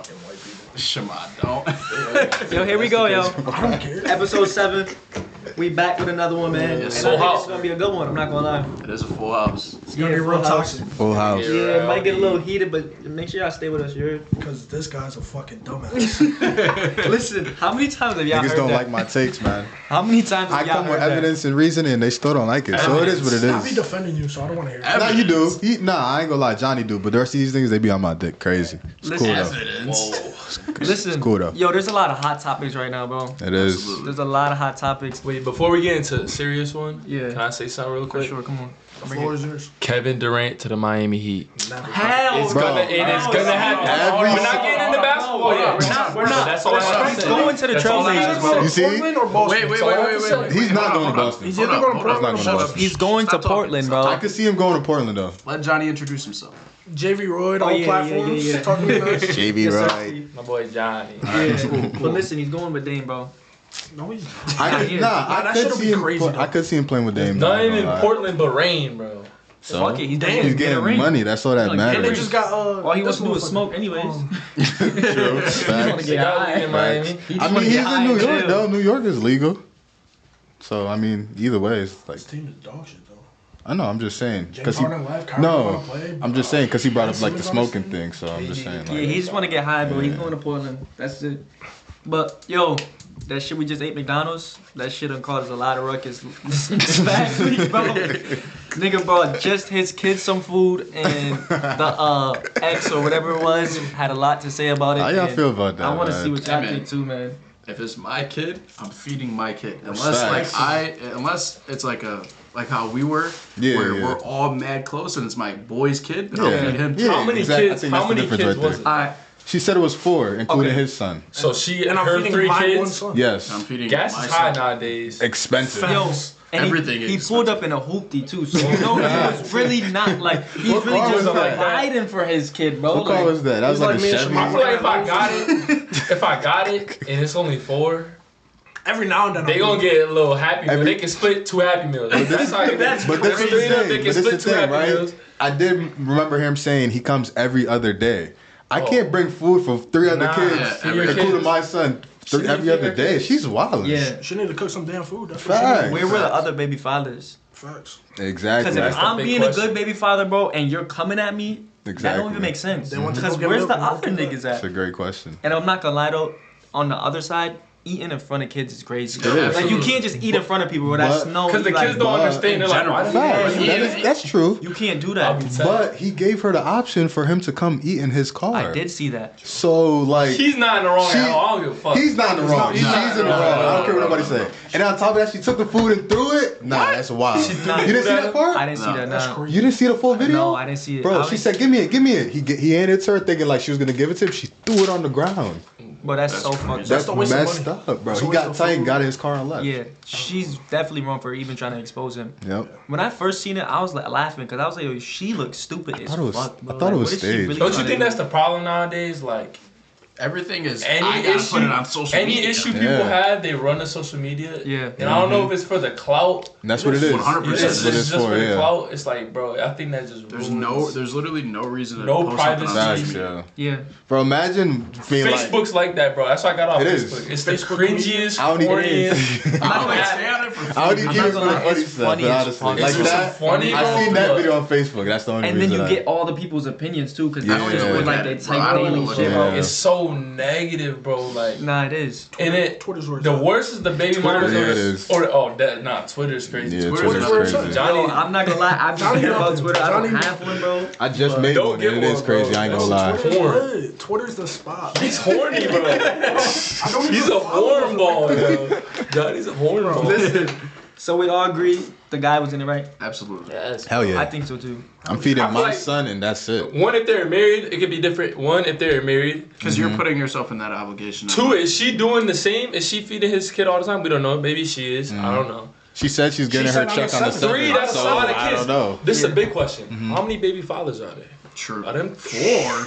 fucking white people. Shema, don't. Yo, here we go, yo. I don't care. Episode 7. We back with another one, man. It's And so I think hot. it's gonna be a good one. I'm not gonna lie. It is a full house. It's gonna be real toxic Full house. Yeah, it might get a little heated, but make sure y'all stay with us. You heard? because this guy's a fucking dumbass. Listen, how many times have y'all Niggas heard don't that? like my takes, man. How many times have I y'all come heard with that? evidence and reasoning, and they still don't like it. So it is what it I be is. defending you, so I don't want to hear it. Nah, you do. I ain't gonna lie. Johnny do. But the rest of these things, they be on my dick. Crazy. It's Listen, cool though. Evidence. Listen, cool, though. yo, there's a lot of hot topics right now, bro. It is. Absolutely. There's a lot of hot topics. Wait, before we get into the serious one, Yeah. can I say something real For quick? sure, come on. The floor is yours. Kevin Durant to the Miami Heat. Hell It's Bro. gonna, it is gonna happen. Every We're not getting into basketball yet. We're not. That's all I have to He's say. going to the That's all I have to Trailblazers, bro. You see? Portland or Boston? Wait. He's not going to hold on. Boston. He's Hold either up, going to hold up. Portland or He's not going to Boston. He's going to Stop talking. Portland, Stop bro. I could see him going to Portland though. Let Johnny introduce himself. JV Royd Oh, on yeah, platforms. yeah. Talking to us. JV Yes, sir. right. My boy Johnny. Yeah. But listen, he's going with Dame, bro. No, he's not. I could, I that could shit'll see be him. crazy, though. I could see him playing with Dame. Nothing not in gonna lie. Portland but rain, bro. So Fuck it, he's Damn, getting he's a getting ring. money. That's all that Look, And they matters. just got All he wants to do is motherfucker. smoke, anyways. True. wanna Facts. get high. in Miami. He just I wanna mean, he's get high in New and York chill. though. New York is legal. So I mean, either way, it's like This team is dog shit, though. I know. I'm just saying James he. Harden left. Kyrie No, wanna play, I'm just saying because he brought up like the Simmons on his smoking team? thing. So I'm just saying Yeah, like. he just want to get high, bro. He's going to Portland. That's it. But, yo, that shit we just ate McDonald's, that shit done caused a lot of ruckus last week, bro. Nigga brought just his kids some food, and the ex or whatever it was had a lot to say about it. How y'all and feel about that? I want to man? see what y'all Hey, man. think too, man. If it's my kid, I'm feeding my kid. Respect. Unless it's like how we were, Yeah, where yeah. we're all mad close and it's my boy's kid, then I'll Yeah. feed him. Yeah. How many exactly. I kids? think How that's the many difference kids right was there. it? Alright, She said it was 4, including Okay. his son. So she And I'm her feeding 3 my one kids. son. Yes. I'm feeding Gas my is high son. nowadays. Expensive. yo, and Everything he is pulled up in a hoopty too, so you know he was really not like he's What really car just was that? providing for his kid, bro. What car Like, was that? That was He's like, like a me and Chevy. I Shamar. feel like if I got it and it's only 4, Every now and then. they gonna get a little happy meal. They can split 2 happy meals. That's how you That's But this is the straight up, thing. they But can this is split the 2 thing, happy right? meals. I did remember him saying he comes every other day. I can't bring food for 3 other Nah, kids, yeah, every including kids. my son, She need every to feed other her day. kids. She's wild. yeah. She need to cook some damn food. That's Facts. what Where were the other baby fathers? she need. Facts. Exactly. Because if That's the I'm big being question. a good baby father, bro, and you're coming at me, that Exactly. don't even make sense. They want to Because go get where's milk the and other milk niggas That's at? a great question. And I'm not gonna lie though, on the other side, eating in front of kids is crazy. Yeah, Like you absolutely. can't just eat in front of people. Bro. That's But- no. Because the like, kids don't understand. They're like, why the Facts. fuck? That's true. You can't do I'll be that. sad. But he gave her the option for him to come eat in his car. I did see that. So like, He's not in the wrong She- at all. I don't give a fuck. he's not in the wrong. He's She's not in the wrong. I don't care what nobody say. And on top of that, she took the food and threw it. Nah, that's wild. She You did not didn't do see that? that part? I didn't see that. That's Nah. crazy. You didn't see the full video? No, I didn't see it. Bro, I she was- said, "Give me it, give me it." He handed it to her, thinking like she was gonna give it to him. She threw it on the ground. But that's so fucked up. That's the waste of messed money. up, bro. That's He a waste got of tight, food. got in his car and left. Yeah, she's definitely wrong for even trying to expose him. Yep. When I first seen it, I was like laughing because I was like, yo, she looks stupid as thought it was- fuck. I Bro. thought it Like, was what is she staged. really Don't you trying think to that's the problem nowadays? Like Everything is. any I gotta issue, put it on social any media. issue Yeah. people have, they run to social media. Yeah. And I don't know if it's for the clout. And that's what it is. 100%. It's That's just, what it's it's just for. for the Yeah. clout. It's like, bro, I think that just There's literally no reason to No post something privacy. on Facts, social media. yeah. Yeah. Bro, imagine being like, Facebook's like that, bro. That's why I got off It is. Facebook. It's the Facebook cringiest, I don't even. corniest. I don't like stay on it for I don't even I'm give not it gonna lie, funny it's stuff, funny but as honestly, fuck. like It's just that. funny, I bro. seen that video on Facebook. That's the only And reason. then you I- get all the people's opinions too, because Yeah. they always Yeah. put like they Bro, I type don't name even and look shit, at bro. it. It's so negative, bro. Like, Nah, it is. and it. Twitter's where it's The at. worst is the baby mamas Yeah, or, it is. Twitter's crazy. Yeah, Twitter's Twitter's where it's crazy. at. Johnny, Yo, I'm not gonna lie, I've been thinking about Twitter. I don't Johnny- have one, bro. I just made Don't one, get and it is one, crazy. bro. I ain't gonna Yo, lie. Twitter's Porn. lit. Twitter's the spot. he's horny, bro. I don't He's even a follow him. hornball, yo. Johnny's a hornball. Listen, so we all agree the guy was in it, right? Absolutely. Yes. Hell yeah. I think so too. I'm feeding I feel my like- son, and that's it. One, if they're married, it could be different. One, if they're married. Because you're putting yourself in that obligation. Two, is she doing the same? Is she feeding his kid all the time? We don't know. Maybe she is. I don't know. She said she's getting She her said on check the on the seventh. 7th. Three, that's a so lot of I kids. don't know. This is a big question. How many baby fathers are there? True. Are them 4.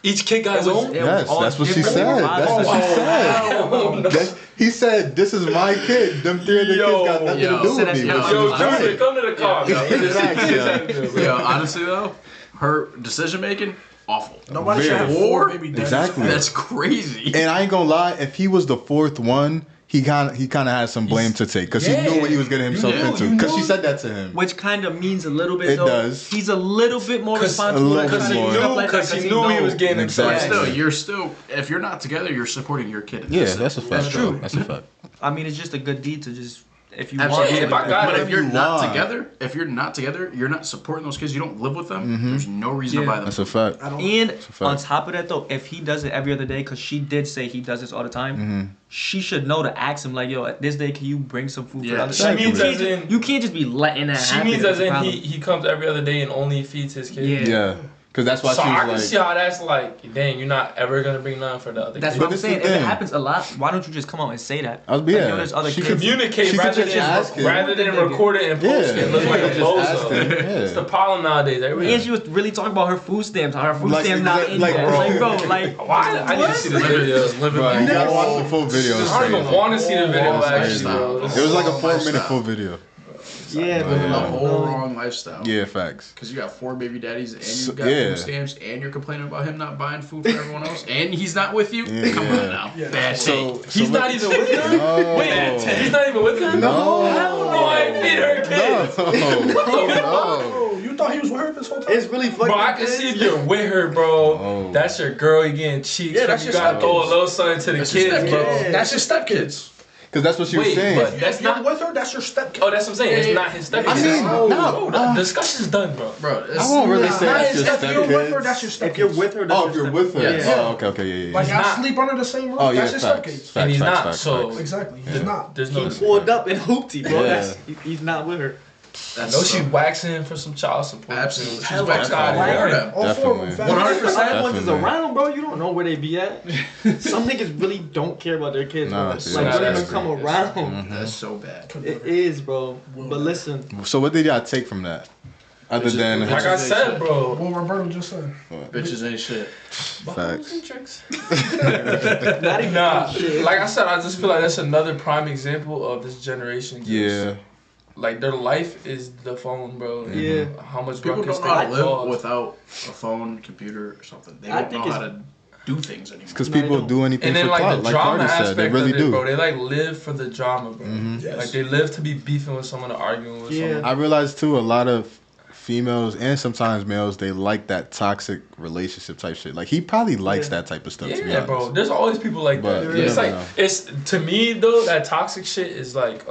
Each kid got his It was- own? it Yes, all that's what she different said. fathers. That's what she said. He said, "This is my kid. Them 3 other kids got nothing Yo. to do So with that's me." hell. But she Yo, was Junior, right. come to the car. Yeah. Yo. Exactly, yeah. Yeah, honestly though, her decision making awful. Nobody should have Very. 4 baby daddies. Exactly. That's crazy. And I ain't gonna lie, if he was the 4th one, he kind of had some blame to take because he knew what he was getting himself knew, into. you Because she knew. said that to him. Which kind of means a little bit. It though. does. He's a little bit more 'Cause responsible. a little because bit he more. stuff like that, Because he knew he was getting himself. But Exactly. still, you're still, if you're not together, you're supporting your kid. Yeah, that's a fact. That's true. That's a fact. I mean, it's just a good deed to just if you Absolutely. want. If I got But it, if you're you not want. together, you're not supporting those kids. You don't live with them. There's no reason to buy them. That's a fact. I don't. And a fact. on top of that, though, if he does it every other day, because she did say he does this all the time, she should know to ask him, like, yo, at this day, can you bring some food for Yeah. the other She day? means You can't as just- in- you can't just be letting that She happen. means That's as the in problem. he comes every other day and only feeds his kid. Yeah. Yeah. Because that's why So I she can was see like, how that's like, dang, you're not ever gonna bring none for the other That's kid. what But I'm it's the saying. If it thing. happens a lot, why don't you just come out and say that? I was- Like, yeah. yo, there's other She kids. Communicate She could rather just than ask him. record it and post it and look like a just ask bozo. him. It's the Yeah. problem nowadays. Everybody, And she was really talking about her food stamps. How her food Like, stamps not in like, yet. bro. Like, bro, like, why? I need to see the video. Bro, you gotta watch the full video. It's I don't even crazy. want to see the video It's actually, crazy. bro. It was like a Whole 4-minute lifestyle. full video. yeah, The Yeah. whole wrong lifestyle. Yeah, facts. Because you got 4 baby daddies and So- you got yeah. food stamps and you're complaining about him not buying food for everyone else and he's not with you. Yeah, Come yeah. on now. Yeah. Bad take. He's not even with her? No. Wait, he's not even with her? No. Hell no, I ain't feed her kids. No. Oh, you thought he was with her this whole time? it's really fucking. Bro, I can see if you're with her, bro. Oh. That's your girl, you getting cheeks. Yeah, that's you your gotta throw a stepkids. little something to the That's your kids, bro. stepkids. That's your stepkids. Because that's what she was Wait, saying. but that's If you're not. with her, that's your stepkid. Oh, that's what I'm saying. It's not his stepkids. I mean, no. the discussion's done, bro. Bro, it's, I won't really say Nah, that's your if you're with her, stepkids. that's your stepkids. If you're with her, that's Oh, your if you're step- with her. Yes. Oh, okay, yeah. Like, He's y'all not. sleep under the same roof. Oh, yeah, that's your facts. stepkids. And he's not, Facts. so- Exactly. He's not. There's no. He pulled up and hoopty, bro. Yeah. That's, he's not with her. I know she's waxing for some child support. Absolutely. She's She's waxed waxing out all of over there. them. All 4 of them. Definitely. 100%. The other ones is Definitely. around, bro. You don't know where they be at. Some niggas really don't care about their kids, Nah, bro. it's Like, not don't even that come serious. around. That's so bad. It is, bro. But listen, So what did y'all take from that? Other than Like I said, bro. What Roberto just said. Bitches ain't shit. facts. Tricks. not even Nah, shit. like I said, I just feel like that's another prime example of this generation. Just, Yeah. Like their life is the phone, bro. and Yeah. How much People ruckus don't know how to they live cause. without a phone, computer, or something. They I don't think know how it's- to do things anymore. Because No, they people don't. do anything And then for like clout, the like drama Cardi aspect said. They really of it, do. bro. They like live for the drama, bro. Yes. Like they live to be beefing with someone or arguing with Yeah. someone. I realized too, a lot of females and sometimes males, they like that toxic relationship type shit. Like he probably likes Yeah. that type of stuff. to be Yeah, honest. bro. There's always people like But that. you It's never like know. it's to me though that toxic shit is like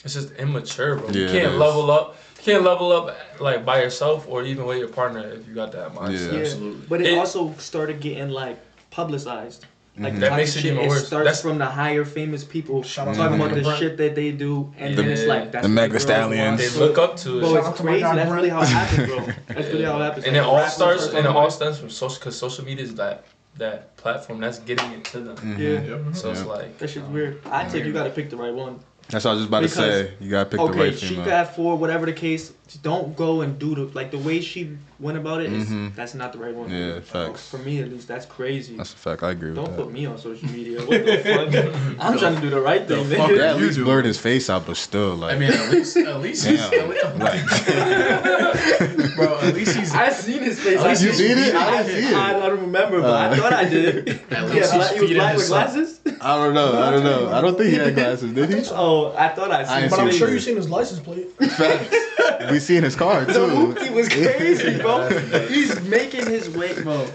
it's just immature, bro. Yeah, You it can't is. level up. You can't level up like by yourself or even with your partner if you got that mindset. Yeah. Absolutely. But it It- also started getting like publicized. Like That toxic makes it shit, even worse. starts That's- from the higher famous people Shout out talking to about the Brent. shit that they do, and then it's Yeah. like that's The what Meg Thee girls Stallions. want. They look up to it. Bro, Shout it's out to my crazy. guy, That's Brent. really how it happens, bro. That's really how it happens. And Like, it all rappers starts start and it talking all about- stems from social because social media is that platform that's getting it to them. Yeah, Yep. So it's Yeah. like that shit's weird. I think you gotta pick the right one. That's what I was just about to Because- say. You gotta pick the Okay, right she female. could have 4, whatever the case. Just don't go and do the way she went about it. Mhm. That's not the right one. Yeah, facts. For me, at least, that's crazy. That's a fact. I agree with Don't that. put me on social media. What the fuck? I'm trying to do the right thing. The fuck nigga. Yeah, at You least do. blurred his face out, but still, like, I mean, at least damn. Like, bro, at least he's I seen his face. At least you seen it? I didn't see it. I don't remember, but I thought I did. At Yeah, least he's he was feeding black with his son. glasses. I don't know. I don't think he had glasses, did he? Oh, I thought I I seen. ain't his But I'm seen sure it. you've seen his license plate. Facts. We seen his car The too. hoopty was crazy, bro. He's making his way, bro.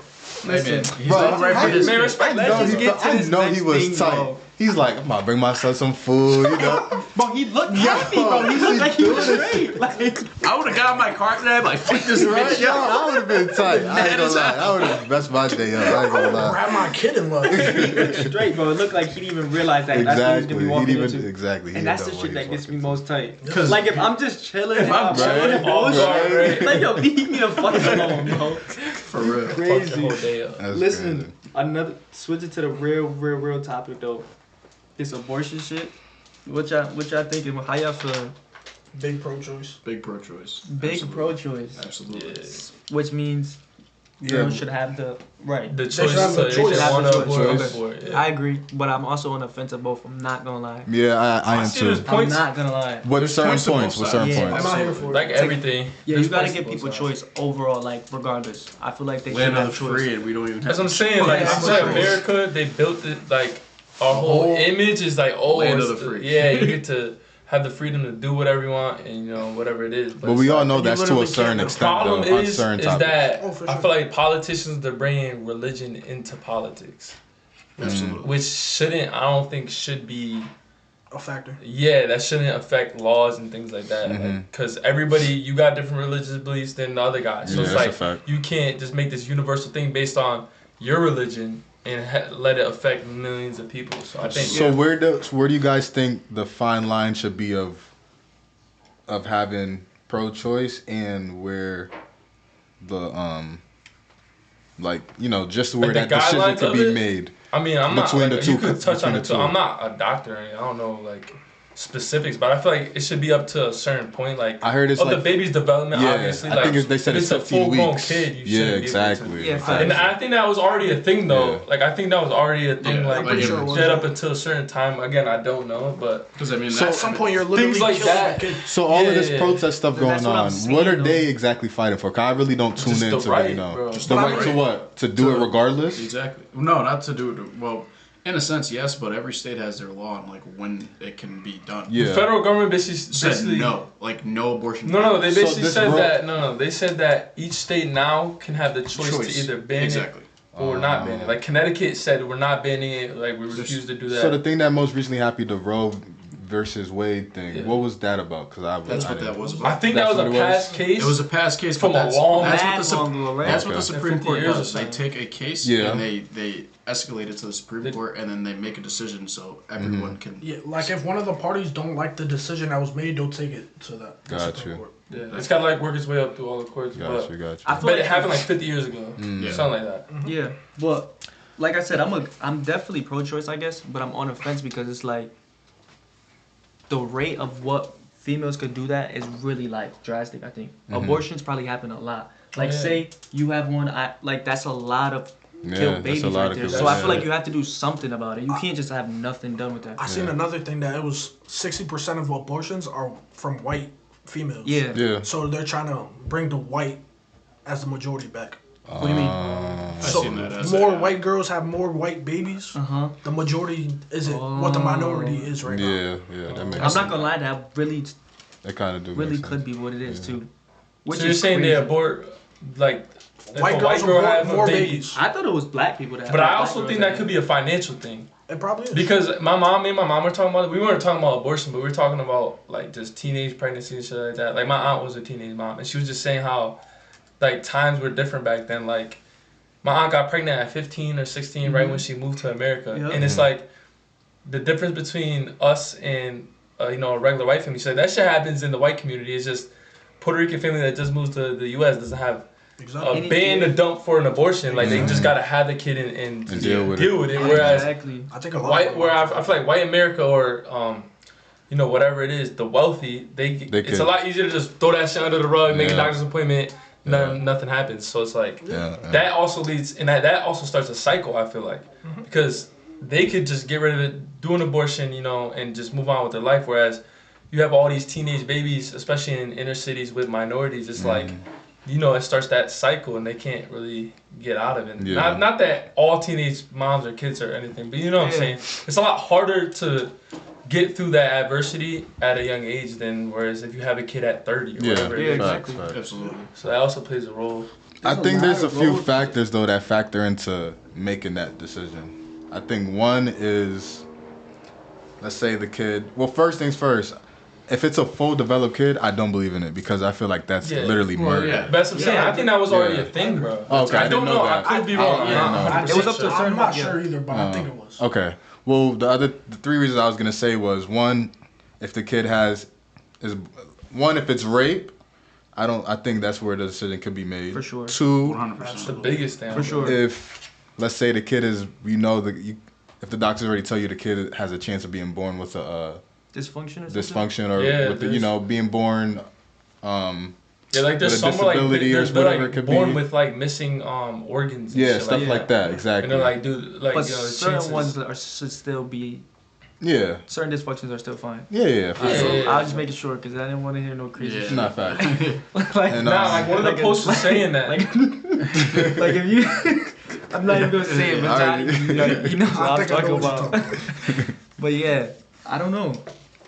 Hey, man, he's Bro, not right for this. man, kid. respect Let's No, just he, get to I this know next he was thing, tight. bro. He's like, I'm about to bring my son some food, you know. Bro, he looked happy, bro. He looked like he was doing straight. Like, I would have got in my car today, like, fuck this Right? bitch, Yo, yo. I would have been tight. I ain't gonna lie. I would have messed my day up. I ain't gonna lie. Grab my kid and look. straight, bro. It looked like he didn't even realize that that's what he's Exactly. gonna be walking He'd even into. exactly. he And that's the didn't know shit what that he gets was me most tight. 'Cause- Like if I'm just chilling, if I'm I'm chilling and right, bullshit, right. like yo, leave me the fuck alone, bro. For real. Fuck the Crazy. whole day up. That's Listen, crazy. another switching to the real topic though. This abortion shit. What y'all thinking? How y'all feeling? Big pro choice. Big pro-choice. Big Absolutely. pro-choice, Absolutely. which means girls should have the right. The should choice have the to choice. they Have want the to choice. abort Choice. for it. I agree, but I'm also on the fence of both. I'm not gonna lie. Yeah, I am see too. there's I'm points. not gonna lie. What There's certain points to both points? What sides. certain Yeah. points? I'm not here for it. Like everything. Yeah, There's you gotta points to give both people sides. choice overall, like regardless. I feel like they should Land have of the choice. free, and we don't even have. That's what I'm saying. Like, Yeah, I feel like for sure. America, they built it like our whole image is like, oh, Land it's of the free. yeah, you get to have the freedom to do whatever you want and whatever it is. But we it's all like, know you that's to a literally certain can't. The extent, problem though, on is certain topics. that Oh, for I sure. feel like politicians they're bringing religion into politics, Absolutely. which shouldn't. I don't think should be. A factor. Yeah, that shouldn't affect laws and things like that. Mhm. Because everybody, you got different religious beliefs than the other guy. So Yeah, it's that's a like fact. you can't just make this universal thing based on your religion and let it affect millions of people. So I think So where do you guys think the fine line should be of having pro-choice and where the like just where Like the that decision guidelines could of be it? made? I mean, I'm not. Between Like, the two you could touch between on the it too. two. I'm not a doctor. Or anything. I don't know like specifics, but I feel like it should be up to a certain point. Like I heard it's of like the baby's development. yeah, Obviously, I like think they said if it's a 15 full-grown weeks. kid, you Yeah, shouldn't exactly. Yeah, And I think that was already a thing though. Yeah. Like I think that was already a thing. Yeah, like I'm pretty sure it was. dead up until a certain time. Again, I don't know, but Because I mean, So- that- At some point, you're literally Things like killing that. the kid. So all of this Yeah. protest stuff That's going what I'm on, saying, what are though. they exactly fighting for? 'Cause I really don't tune Just in the to really right, know. bro. The But I right to mean- what? To do it regardless? Exactly. No, not to do it. Well, in a sense, yes, but every state has their law on like when it can be done. Yeah. the federal government Said basically no, like no abortion. No, they So basically this said ro- that. No, they said that each state now can have the choice to either ban exactly. it or not ban it. Like Connecticut said, we're not banning it. Like we refuse to do that. So the thing that most recently happened, the Roe versus Wade thing, Yeah. what was that about? Because That's what that was about. I think that That's was a what it was? past case. It was a past case From but a that's, long- that's Mad what the long ago, right? that's what the Okay. Supreme 50 Court years or does. They something. take a case Yeah. and they escalate it to the Supreme Court and then they make a decision so everyone can. Yeah, like if one of the parties don't like the decision that was made, they'll take it to the Got Supreme you. Court. Yeah, it's got to like work its way up through all the courts. Got But you. I I feel bet like it happened like 50 years ago, Yeah. something like that. Yeah, but like I said, I'm definitely pro-choice, I guess, but I'm on the fence because it's like the rate of what females could do that is really like drastic. I think abortions probably happen a lot. Like Yeah. say you have one, like that's a lot of Yeah, killed that's babies a lot right of there. killed So I babies. feel like you have to do something about it. You can't just have nothing done with that. I seen Yeah. another thing that it was 60% of abortions are from white females. Yeah. Yeah. So they're trying to bring the white as the majority back. What do you mean? I've So seen that as more a- white girls have more white babies. Uh huh. The majority isn't what the minority is right now. Yeah, that makes I'm sense. not gonna lie, that really, That kind of do really make could sense. be what it is Yeah. too. Which So you're is saying they crazy. abort like if White a girls white girl abort has more a baby. babies. I thought it was black people that. But I black also girls think that that could be a financial thing. It probably is. Because me and my mom were talking about it. We weren't talking about abortion, but we were talking about like just teenage pregnancy and shit like that. Like my aunt was a teenage mom, and she was just saying how like times were different back then. Like my aunt got pregnant at 15 or 16 right when she moved to America, Yeah. and it's like the difference between us and a regular white family. So that shit happens in the white community. It's just Puerto Rican family that just moves to the U.S. doesn't have exactly. a ban to dump for an abortion. Like they just gotta have the kid and And deal with it. Whereas exactly. I think a lot white, of where I feel like white America or whatever it is, the wealthy, it's could. a lot easier to just throw that shit under the rug, make a Yeah. doctor's appointment, nothing happens. So it's like Yeah, that also leads, and that also starts a cycle. I feel like because they could just get rid of it, do an abortion, and just move on with their life. Whereas you have all these teenage babies, especially in inner cities with minorities. It's like it starts that cycle, and they can't really get out of it. Yeah. Not that all teenage moms or kids or anything, but you know what I'm saying. It's a lot harder to get through that adversity at a young age than whereas if you have a kid at 30 or whatever it Yeah, is. facts, exactly. facts. Absolutely. So that also plays a role. I think there's a lot of few roles. factors though that factor into making that decision. I think one is, let's say the kid. Well, first things first. If it's a full developed kid, I don't believe in it because I feel like that's Yeah. literally Well, murder. yeah. But that's what I'm saying. I think that was already Yeah. a thing, bro. Oh, okay, I I don't didn't know know. that. I could be I- wrong. I- I'm yeah, not no. 100% It was up to a sure. certain I'm not yeah. sure either, but I think it was. Okay. Well, the 3 reasons I was gonna say was one, if the kid if it's rape, I think that's where the decision could be made. For sure. 2, 100%. That's the biggest thing. For sure. if let's say the kid is if the doctors already tell you the kid has a chance of being born with a Dysfunction or something? dysfunction or Yeah, with being born Yeah, like there's with a some like disability or there's whatever like it could born be. with like missing organs. And Yeah, shit stuff like like that. Exactly. And they're like, dude, like But you know, the certain chances- ones should still be. yeah. Certain dysfunctions are still fine. Yeah, for Yeah, sure. yeah, yeah. I was just making sure because I didn't want to hear no crazy Yeah. shit. Not fact. like, And, Nah, like one of the like a- posts was saying that. like if you, I'm not even gonna say it, but I Johnny, already- you know what I I'm think I know talking what about. you're talking But yeah, I don't know.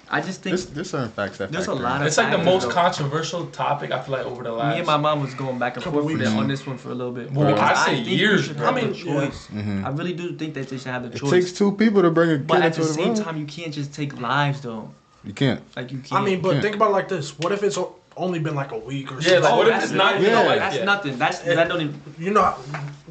I just think There's certain facts that There's a factor lot in. of It's like the factors, most though. controversial topic I feel like over the last. Me and my mom was going back and Couple forth with it weeks. on this one for a little bit. Well, Because I say think you years, should bro. have I mean, the choice. Mhm. I really do think that they should have the It choice. takes two people to bring a kid But at into the the same room. time, you can't just take lives though. You can't. Like you can't. I mean, but Yeah. think about it like this. What if it's only been like a week or Yeah, something? like what if that's it's not even yeah. like that's yet? nothing. That don't even. You know,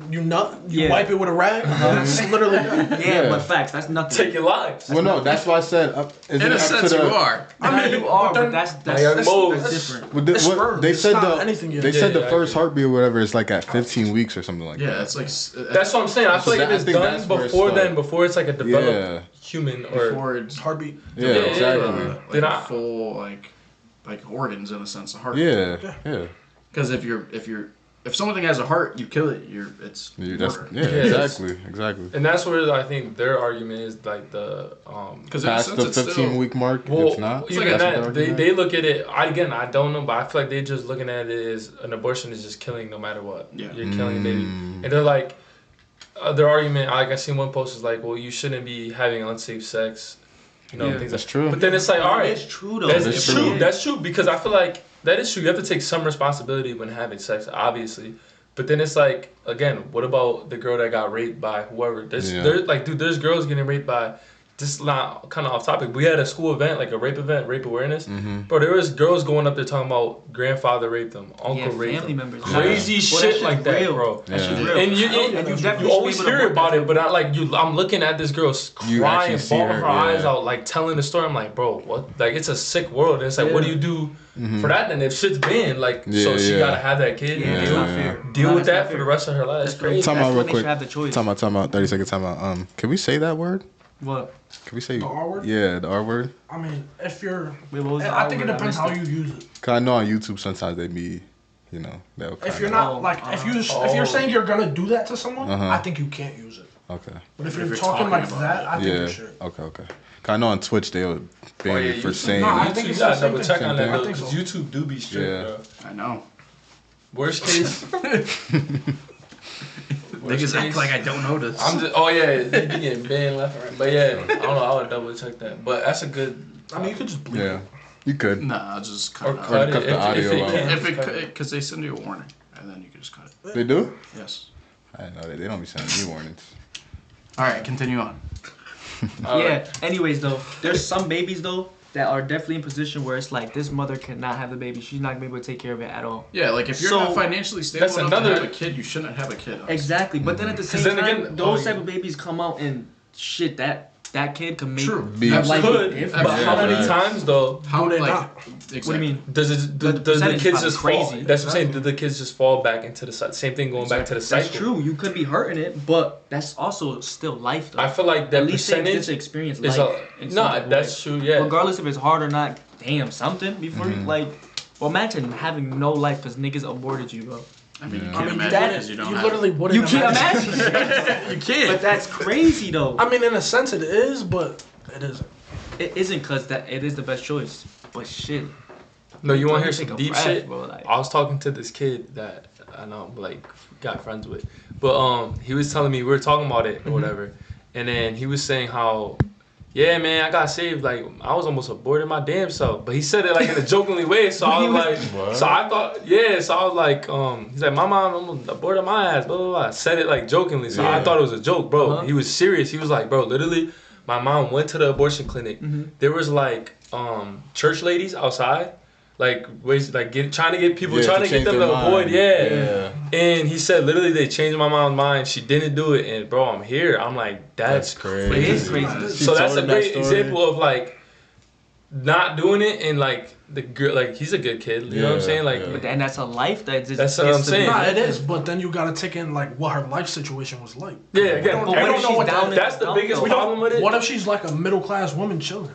you Yeah. wipe it with a rag. That's literally that. Yeah, Yeah. but facts. That's nothing. Take your lives. Well, no, that's why I said isn't In it a up sense, to the, you are. I mean, you are, but but that's Like, Mo, that's different. Well, It's what, sperm. they It's said not the anything yet. they said Yeah, the I first agree. heartbeat or whatever is like at 15 weeks or something like Yeah, that. it's like That's what I'm saying. I feel like if I it's think done that's where it before then, started. before it's like a developed Yeah, human or before it's Heartbeat. yeah, Yeah, exactly. like Then a I- full like organs in a sense, a heart. Yeah, yeah. Because if something has a heart, you kill it. It's That's, murder. yeah, that's- exactly. and that's where I think their argument is like the Because in a Past sense, the it's 15-week mark, well, it's not. even That's what that they're they, arguing? they look at it. I don't know, but I feel like they're just looking at it as an abortion is just killing no matter what. Yeah. You're killing a baby, Mm. and they're like their argument. Like I seen one post is like, well, you shouldn't be having unsafe sex. You know, Yeah. things That's like. true. But then it's like, all right, It's true though. That's That's true. true. That's true because I feel like that is true. You have to take some responsibility when having sex, obviously. But then it's like, again, what about the girl that got raped by whoever? There's like, dude, there's girls getting raped by. Just not kind of off topic. We had a school event, like a rape event, rape awareness. Mm-hmm. Bro, there was girls going up there talking about grandfather raped them, uncle Yeah, raped family them, members. crazy Well, that shit shit's like that, real. bro. That shit's Yeah. real. And you definitely always should be able to hear work about that it, but I'm looking at this girl You crying, actually see bawling her, her eyes yeah. out, like telling the story. I'm like, bro, what? Like, it's a sick world. And it's like, what do you do for that then? If shit's banned, like, so Yeah, she yeah. gotta have that kid Yeah, and it's deal, not fair. deal No, with that's that not for the fair. rest of her life. That's That's crazy. Time That's out when real they quick. should have the choice. Time out. 30 second time out. Can we say that word? What? Can we say The R word? Yeah, the R word. I mean, if you're, Wait, what was the I think it R word? depends missed how it. you use it. Cause I know on YouTube sometimes they be, they'll If kinda- you're not Oh, like, if oh. you're saying you're gonna do that to someone, Uh-huh. I think you can't use it. Okay. But if If you're you're talking talking like about that, I think Yeah. you should. Okay. Cause I know on Twitch they'll ban you for YouTube- saying No, I it. think YouTube, it's you gotta the same double thing. check on Same that thing. though, I think because so. YouTube do be strict, Yeah. bro. I know. Worst case. Niggas act like I don't know this. I'm just, oh yeah, you be getting banned left and right. But yeah, I don't know, I would double check that. But that's a good. I mean, you could just bleep Yeah, it. you could. Nah, I'll just cut Or it out. cut it cut the if audio it out. can. If Just cut it, because they send you a warning, and then you can just cut it. They do? Yes. I didn't know they don't be sending me warnings. All right, continue on. Yeah. Anyways, though, there's some babies though that are definitely in position where it's like this mother cannot have the baby. She's not gonna be able to take care of it at all. Yeah, like if you're So, not financially stable that's enough another- to have a kid, you shouldn't have a kid. Exactly. But then at the same then time, again- those oh, type yeah. of babies come out and shit that kid could make True. Be- life Could, different. but how many Yeah. times though? How Do they like not? exactly. What do you mean? Does it The do the percentage is kids probably just fall? crazy. That's what I'm saying. Do the kids just fall back into the same thing going back to the cycle? That's true. You could be hurting it, but that's also still life though. I feel like that At least they get percentage to experience is life. in some no, type of that's way. true. Yeah. Regardless if it's hard or not, damn something before you like. Well, imagine having no life because niggas aborted you, bro. I mean, you Yeah. can't I mean, imagine that because you don't you have. literally wouldn't. You can't imagine. You can't. But that's crazy though. I mean, in a sense, it is, but it isn't. It isn't because that it is the best choice. But shit. No, you want to hear Take some a deep breath, shit? bro, like- I was talking to this kid that I know, like, got friends with, but he was telling me we were talking about it or whatever, and then he was saying how, yeah, man, I got saved. Like, I was almost aborted my damn self, but he said it like in a jokingly way. So I was like, What? so I thought, yeah. So I was like, he's like, my mom almost aborted my ass. Blah blah blah. Said it like jokingly. So I Yeah. thought it was a joke, bro. Uh-huh. He was serious. He was like, bro, literally, my mom went to the abortion clinic. There was like church ladies outside, like ways like trying to get people Yeah, trying to get change them their to avoid, mind. yeah. And he said literally they changed my mom's mind. She didn't do it, and bro, I'm here. I'm like, that's crazy. It is crazy. crazy. She So that's told a him that great story? example of like not doing it, and like the girl, like he's a good kid. You know what I'm Yeah, saying? Like, yeah. But and that's a life that just. That's what gets I'm to saying. be- Nah, it is, but then you gotta take in like what her life situation was like. yeah, again, But what everyone if know she's what down in that's the the dump, biggest though? problem with it. What if she's like a middle class woman chilling?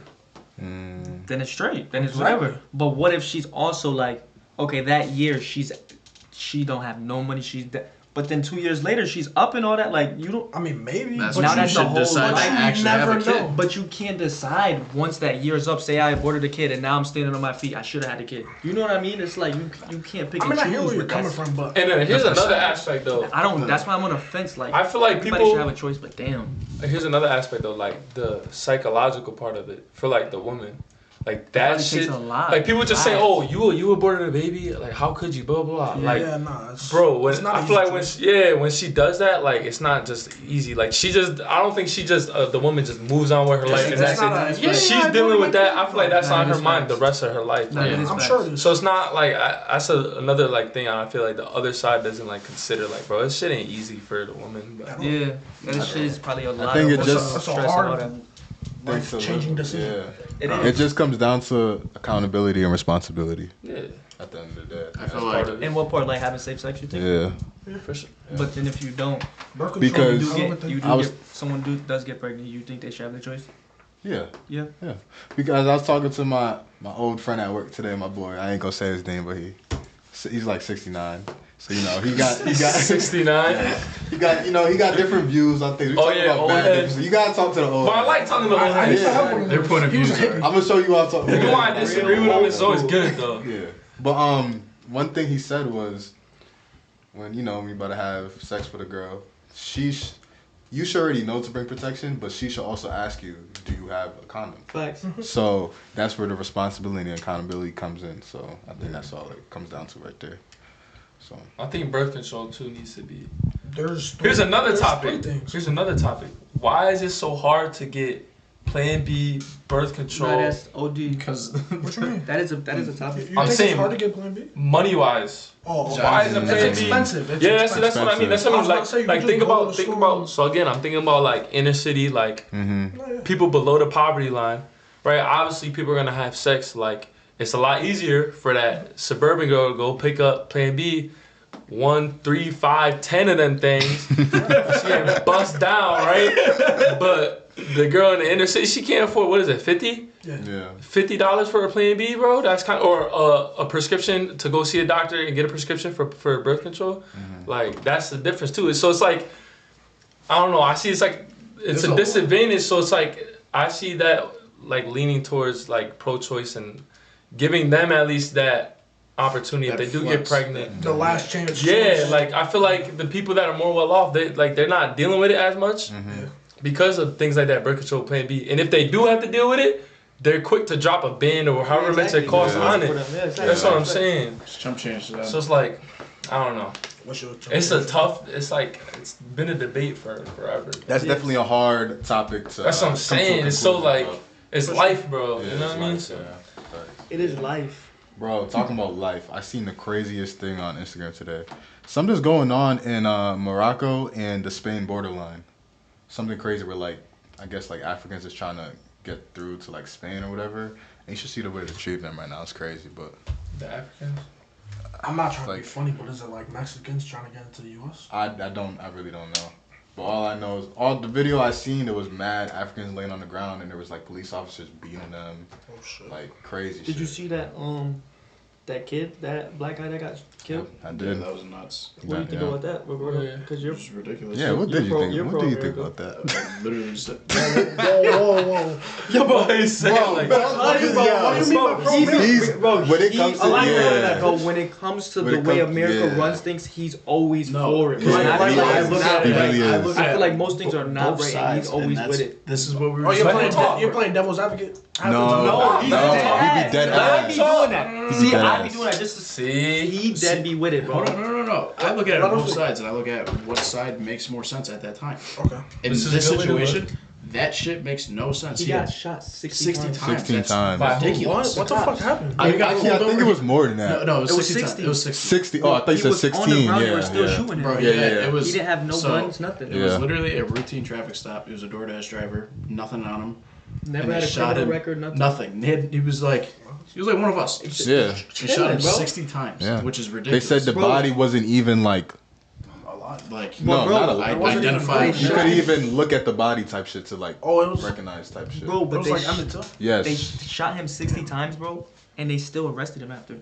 Then it's straight. Then it's Exactly. whatever. But what if she's also like okay, that year she don't have no money. But then 2 years later, she's up and all that. Like you don't. I mean, maybe. That's but now what you that's the should whole decide to life. actually have a Never kid. know. But you can't decide once that year's up. Say I aborted a kid and now I'm standing on my feet. I should have had a kid. You know what I mean? It's like you can't pick I and mean, I choose. hear where you're with coming that. from, but And then here's The another percentage. aspect though. I don't. That's why I'm on the fence. Like I feel like everybody people. should have a choice, but damn. Here's another aspect though, like the psychological part of it for like the woman, like that Probably shit. takes a lot. Like people just say, Right. "Oh, you aborted a baby. Like how could you?" Blah blah blah. Yeah. Like, yeah, nah, it's, bro, when it's not I an feel easy like when choice. when she does that, like it's not just easy. Like she just, I don't think she just the woman just moves on with her life. And That's that's not it. a- When yeah, she's I dealing know, with that, I feel like that's Nah, on it her is mind the facts. rest of her life. Nah, Like, it is I'm facts. sure it is. so it's not like that's another like thing I feel like the other side doesn't like consider. Like, bro, this shit ain't easy for the woman. But Yeah, that shit is probably a lot. think of it just- stress It's a and all hard that. life-changing decision. Yeah. It It is. just comes down to accountability and responsibility yeah, at the end of the day. I feel part like of it. And what part, like having safe sex, you think? Yeah. for sure. But then if you don't, Birth control, Because- you I don't think- do I was- get someone does get pregnant. You think they should have the choice? Yeah. Yeah. Yeah. Because I was talking to my old friend at work today, my boy. I ain't gonna say his name, but he's like 69. So you know, he got 69. he got different views on things. We Oh, talking yeah, about old bad head. differences. You gotta talk to the old But I head. like talking to I used to Yeah. help one of Their those. point of He was views a hippie. are- I'm gonna show you what I'm talking You know about. why I disagree with him? It's always good though. Yeah. But one thing he said was when when you about to have sex with a girl, you should already know to bring protection, but she should also ask you, do you have a condom? Facts. So that's where the responsibility and accountability comes in. So I think that's all it comes down to right there. So I think birth control too needs to be. Here's Another there's topic. three things. Here's another topic. Why is it so hard to get Plan B birth control? No, that's OD. because What you mean? That is a topic. You I'm think saying- it's hard to get Plan B? Money wise. Oh, Why is a It's Plan it's B? expensive. It's Yeah, expensive. that's what I mean. That's what I I mean. was about to say, you Like could think just go about to the think store. about. So again, I'm thinking about like inner city, like Yeah. people below the poverty line, right? Obviously, people are gonna have sex. Like it's a lot easier for that suburban girl to go pick up Plan B. 1, 3, 5, 10 of them things. She getting bust down, right? But the girl in the inner city, she can't afford, what is it, 50? yeah. $50 for a Plan B, bro? That's kind of, or a prescription to go see a doctor and get a prescription for birth control. Like, that's the difference, too. So it's like, I don't know. I see it's like, it's There's a a- disadvantage. So it's like, I see that, like, leaning towards, like, pro-choice and giving them at least that opportunity if That they do flex, get pregnant. The last chance. Yeah, choice. like I feel like the people that are more well off, they're not dealing with it as much because of things like that birth control Plan B. And if they do have to deal with it, they're quick to drop a bin or however much it costs Yeah. on it. That's what I'm saying. It's chump change to that. So it's like, I don't know. What's your It's like it's been a debate for forever. That's definitely a hard topic to. That's what I'm come to a saying. It's so conclusion like of. it's life, bro. Yeah, You know it's what I mean? life, So, yeah. It is life. Bro, talking about life, I seen the craziest thing on Instagram today. Something's going on in Morocco and the Spain borderline. Something crazy where like, I guess like Africans is trying to get through to like Spain or whatever. And you should see the way they treat them right now. It's crazy, but the Africans. I'm not trying to Like- be funny, but is it like Mexicans trying to get into the U.S.? I really don't know. But all I know is all the video I seen, there was mad Africans laying on the ground and there was like police officers beating them, Oh shit. like crazy shit. Did you see that kid, that black guy that got killed? I Yeah, did. that was nuts. What do you think Yeah. about that? Yeah. Because It you're was ridiculous. Yeah, what did you think? you're What do you think pro-America. about that? I literally just Whoa. Yo, bro, he's saying like. What do you mean by He's, pro-America? when it comes to Bro, when it comes to When the it way comes- America yeah. runs things, he's always No. for it. Yeah, And I feel he like is. it's not He right. really I is. look I at feel like most things are not both right, and he's sides, always and with that's- it. This is what we were Oh, you're just playing, talking you're about. playing devil's advocate? No, he's no, dead. he be dead Like, I be ass. doing that. He be See, dead I be ass. doing that just to see. See, He dead be with it, bro. Hold on, no. I look at it Let on him both see. sides, and I look at what side makes more sense at that time. Okay. In This is this a good way to look. situation, that shit makes no sense. He got shot 60 times. 16 That's times. By who? ridiculous. What the fuck happened? I got Actually, I pulled think it over. was more than that. No, it It was was 60. 60. It was 60. 60. Oh, I thought you He said was on the 16. ground, they Yeah, were still yeah. shooting him. Bro, Yeah, yeah, yeah. it was. He didn't have no so, guns, nothing. It was Yeah. literally a routine traffic stop. He was a DoorDash driver, nothing on him. Never and had they a shot criminal him. record, nothing. Nothing. He was like one of us. Yeah. They shot him bro. 60 times, Yeah. which is They ridiculous. said the Bro. body wasn't even like, a lot. Like no, bro, not a I lot. It wasn't even identified. great. You shot. couldn't even look at the body type shit to like Oh, it was. recognize type shit. Bro, It but was they, like Emmett Till. they Yes. shot him 60 times, bro, and they still arrested him after.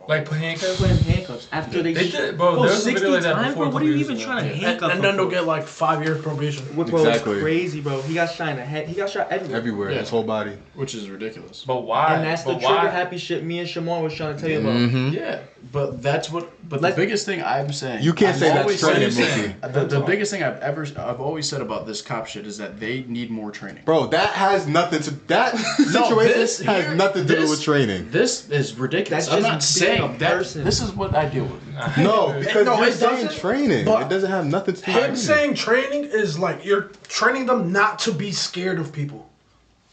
Like put handcuffs. Put in handcuffs after they. They did, bro. There was a 60 video like that times, before. bro. What are you a couple even years trying to ago. handcuff And then him they'll for? get like 5 years probation. Bro, Exactly. it's crazy, bro. He got shot in the head. He got shot everywhere. Everywhere, Yeah. his whole body. which is ridiculous. But why? And that's the But trigger why? happy shit me and Shamar was trying to tell you about. Mm-hmm. Yeah, but that's what. But Let's- the biggest thing I'm saying. You can't I've say that's always training, said- Mookie. The biggest thing I've always said about this cop shit is that they need more training. Bro, that has nothing to that situation this has here- nothing to do this- with training. This is ridiculous. That's I'm just not being saying a that. person. This is what I deal with. No, because No, you're it saying doesn't, training. but It doesn't have nothing to do with Him training. saying training is like you're training them not to be scared of people.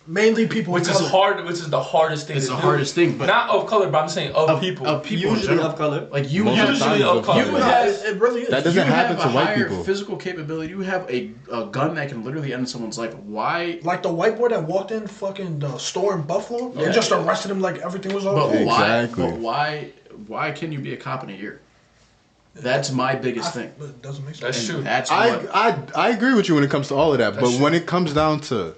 Mainly people Which of is color. hard. Which is the hardest thing. It's to the do. hardest thing, but Not of color, but I'm saying of people. Of people in Usually general. of color. Like you Most of the usually time of it's color. you color. have It really is. That doesn't you happen have to a white higher people. physical capability. You have a gun that can literally end someone's life. Why? Like the white boy that walked in fucking the store in Buffalo. They Yeah. just arrested him like everything was But okay. Exactly. why? Why can you be a cop in a year? That's my biggest thing. But it doesn't make sense. That's And true. That's what. I agree with you when it comes to all of that, but That's when it comes down to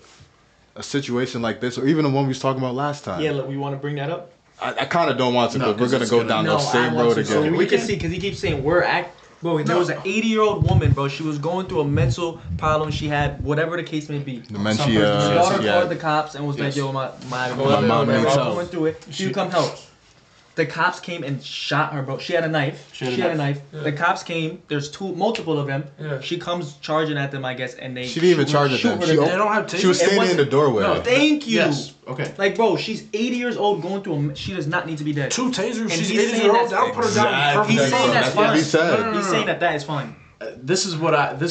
a situation like this, or even the one we was talking about last time, Yeah, look, we want to bring that up. I kind of don't want to, No, because we're 'cause gonna it's go gonna- down No, the I same want road to. again. So we We can can- see, because he keeps saying bro, there was an 80-year-old woman, bro. She was going through a mental problem. She had whatever the case may be. Dementia, She brought her yeah. called the cops and was like, Yes. "Yo, my mom needs I'm help." going through it. She come help." The cops came and shot her, bro. She had a knife. She had a knife. Yeah. The cops came. There's multiple of them. Yeah. She comes charging at them, I guess, and they. She didn't even shoot charge her- at shoot them. her She, to They death. don't have she was tasers? standing in the doorway. No, Thank you. Yes. Okay. Like, bro, she's 80 years old going through she does not need to be dead. 2 tasers. And She's he's 80 saying years old. that's- That'll put her down. Exactly. perfectly He's saying fine. that's That's what fine. he said. No. He's saying that is fine. This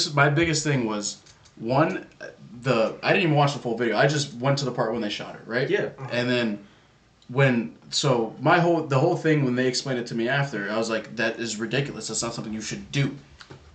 is my biggest thing was one, I didn't even watch the full video. I just went to the part when they shot her, right? Yeah. And then the whole thing when they explained it to me after, I was like, that is ridiculous. That's not something you should do.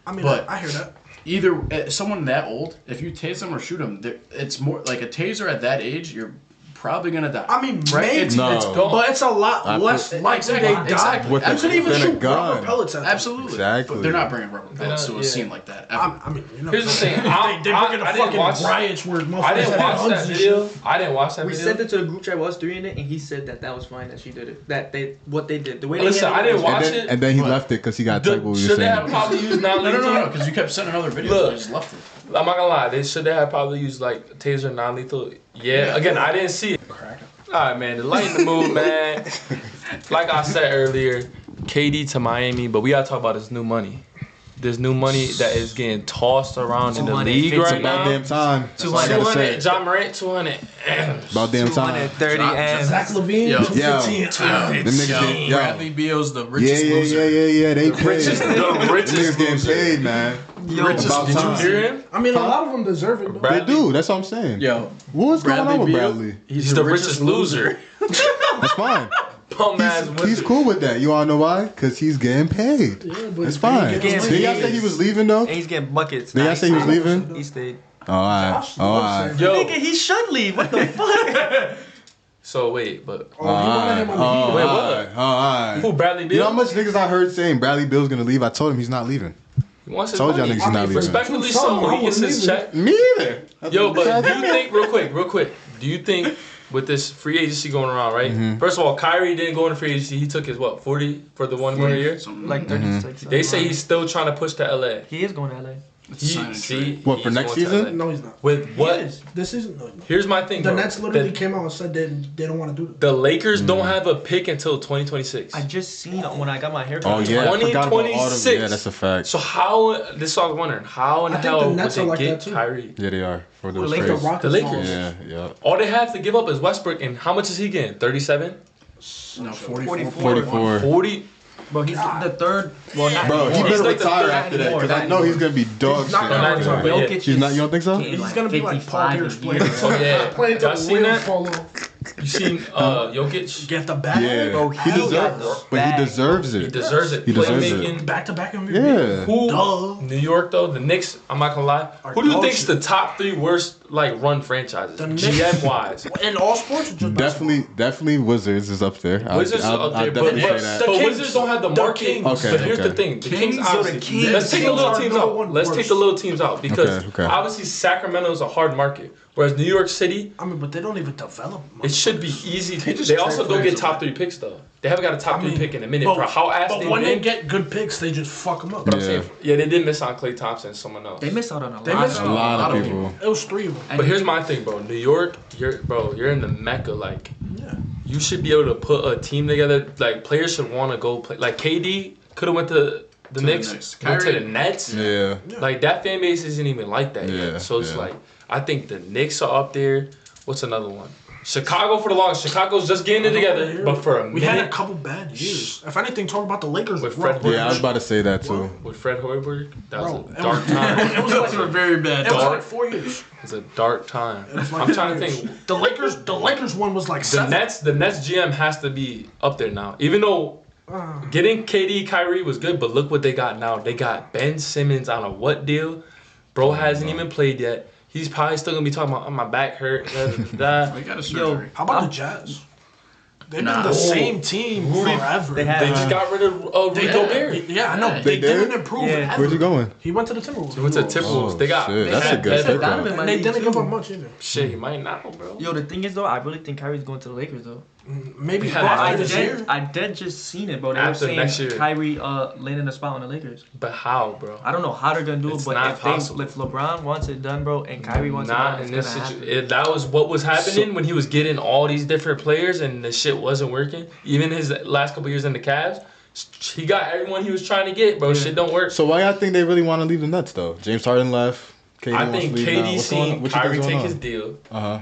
I mean, But- I hear that. Either someone that old, if you tase them or shoot them, it's more like a taser at that age. You're probably gonna die. I mean, right? maybe, No. It's gone. but it's a lot I less put- likely Exactly, they die. exactly. With You could even than a shoot gun. rubber pellets at them. Absolutely. Exactly. But they're not bringing rubber pellets to a yeah. scene like that. ever. I mean, you know, Here's the thing. they bring in I a didn't fucking watch. riots where motherfuckers I didn't have watch guns that and video. shit. I didn't watch that We video. sent it to the group chat. Was three in it, and he said that was fine that she did it. That what they did. The way Listen, they I didn't was- watch and then, it. and then he But- left it because he got type what we were Should they have saying. probably used non-lethal? No, because you kept sending other videos. Look. and I just left it. I'm not gonna lie. They should have probably used like taser non-lethal. Yeah. Again, I didn't see it. All right, man. The light in the mood, man. Like I said earlier, KD to Miami, but we gotta talk about this new money. This new money that is getting tossed around in the 200, league it's right About now. damn time. That's all I 200, gotta say. 200. John Morant, 200. About damn time. 230 and Zach Levine, Yo. 215. Them niggas get, yo. Bradley Beal's the Yeah, richest yeah, loser. yeah. They paid. Richest, the Them richest niggas getting loser. paid, man. Yo, Richest About Did you time. hear him? I mean, a lot of them deserve it. Though. Brad- They do. That's what I'm saying. Yo, What's going on with Beal, Bradley? He's the richest loser. That's fine. Bum ass He's wizard. cool with that. You all know why? Because he's getting paid. Yeah, but It's fine. they getting Did y'all paid. say he was leaving though? and he's getting buckets. Did y'all say he was leaving? He stayed. Oh, alright. Josh Oh, loves alright. it. Yo. Nigga, he should leave. What the fuck? So wait, but Oh, you wanted him on the Heat. Wait, what? Alright. who? Bradley Beal? You know how much niggas I heard saying Bradley Bill's gonna leave? I told him he's not leaving. He wants his Told y'all money. niggas he's not leaving. Respectfully Some so, when I he gets wouldn't his either. check. Me either. Yo, but do you think, real quick, do you think with this free agency going around, right? Mm-hmm. First of all, Kyrie didn't go into free agency. He took his, 40 for the 1 more year? something Like 36. They say he's still trying to push to LA. he is going to LA. sign and trade. What, for he's next going to season? LA. No, he's not. With what? He is. This season, no. Here's my thing, The bro. Nets literally The, came out and said they don't want to do it. the Lakers don't have a pick until 2026. I just seen it when I got my haircut. Oh yeah, I forgot about all them. 2026. Yeah, that's a fact. So how, this is what I was wondering, how in the I think hell the would Nets they are like get that, too. Kyrie? Yeah, they are for those Like the trades. Rockets The Lakers. Yeah, yeah. All they have to give up is Westbrook, and how much is he getting? 37? No, 44. 44. 40? Bro, he's the third. Well, not Bro, he anymore. He's better like the retire third after that because anymore, I know he's gonna be dog He's not shit. gonna after retire. that. But yeah. Jokic He's not. is You don't think so? getting He's like gonna be like 55 5 years a playing. year. Oh, yeah. Playing Y'all till the seen wheels that? fall off. You seen Jokic? Get the bag. Yeah, Bro, he he got deserves, the but he bag. deserves He it. deserves it. He deserves it. Playmaking. Back to back MVP. Yeah. Who? Duh. New York though, the Knicks. I'm not gonna lie. Are Who do you dog think's shit. the top 3 worst like run franchises? The Knicks. GM wise. In all sports, or just Definitely, Wizards is up there. Wizards are up there, but, definitely say that. but Kings. Wizards don't have the The market. Kings. Okay, but here's okay. the thing: the Kings Kings, are the obviously. Kings. Let's take the Kings little are teams number out. one Let's worst. take the little teams out because Okay. obviously Sacramento is a hard market, whereas New York City, I mean, but they don't even develop. it should be easy. They just They trade also don't players get top away. 3 picks though. They haven't got a top 3 pick in a minute, but, bro. How ass but they when they been? get good picks, they just fuck them up. But I'm Yeah. saying, yeah, they did miss on Klay Thompson and someone else. They missed out on a They lot. missed A out. lot of people. It was 3 of them. But here's my thing, bro. New York, you're in the Mecca. Like, Yeah. you should be able to put a team together. Like, players should want to go play. Like, KD could have went to the Knicks, Knicks. went to the Kyrie- Nets. Yeah. Like, that fan base isn't even like that Yeah, yet. So it's yeah. like, I think the Knicks are up there. What's another one? Chicago for the longest. Chicago's just getting it together, but for a We had a minute couple bad years. If anything, talk about the Lakers With rough Fred Yeah, I was about to say that too. with Fred Hoiberg, that was Bro, a dark time. It was That's like a very bad it was talk. like 4 years. It was a dark time. It was like I'm trying to 4 years. think. The Lakers one was like The 7. the Nets GM has to be up there now. Even though getting KD, Kyrie was good, but look what they got now. They got Ben Simmons on a what deal? Bro hasn't even played yet. He's probably still gonna be talking about, oh, my back hurt. Da, da, da, da. They got a surgery. How about the Jazz? They've Nah. been the same team forever. They have- They just got rid of They Gobert. Yeah, I know. They They did? didn't improve. Yeah. ever. Where's he going? He went to the Timberwolves. He went to Timberwolves. Oh, They got. shit. They That's a had good better- pickup. Donovan And might they leave, didn't give too. up much either. Shit, he might not, bro. Yo, the thing is though, I really think Kyrie's going to the Lakers though. Maybe Yeah, bro, I after this year. I dead just seen it, bro. They were After saying next year. Kyrie landing a spot on the Lakers. But how, bro? I don't know how they're gonna do It's it, but not if possible. if LeBron wants it done, bro, and Kyrie wants it Not done, in it's this gonna happen. situation. That was what was happening when he was getting all these different players and the shit wasn't working. Even his last couple years in the Cavs, he got everyone he was trying to get, bro. Yeah. Shit don't work. So why y'all think they really want to leave the Nets though? James Harden left. KD I wants think to leave now. KD What's going on? seen What you Kyrie think's take going his on? deal, Uh-huh.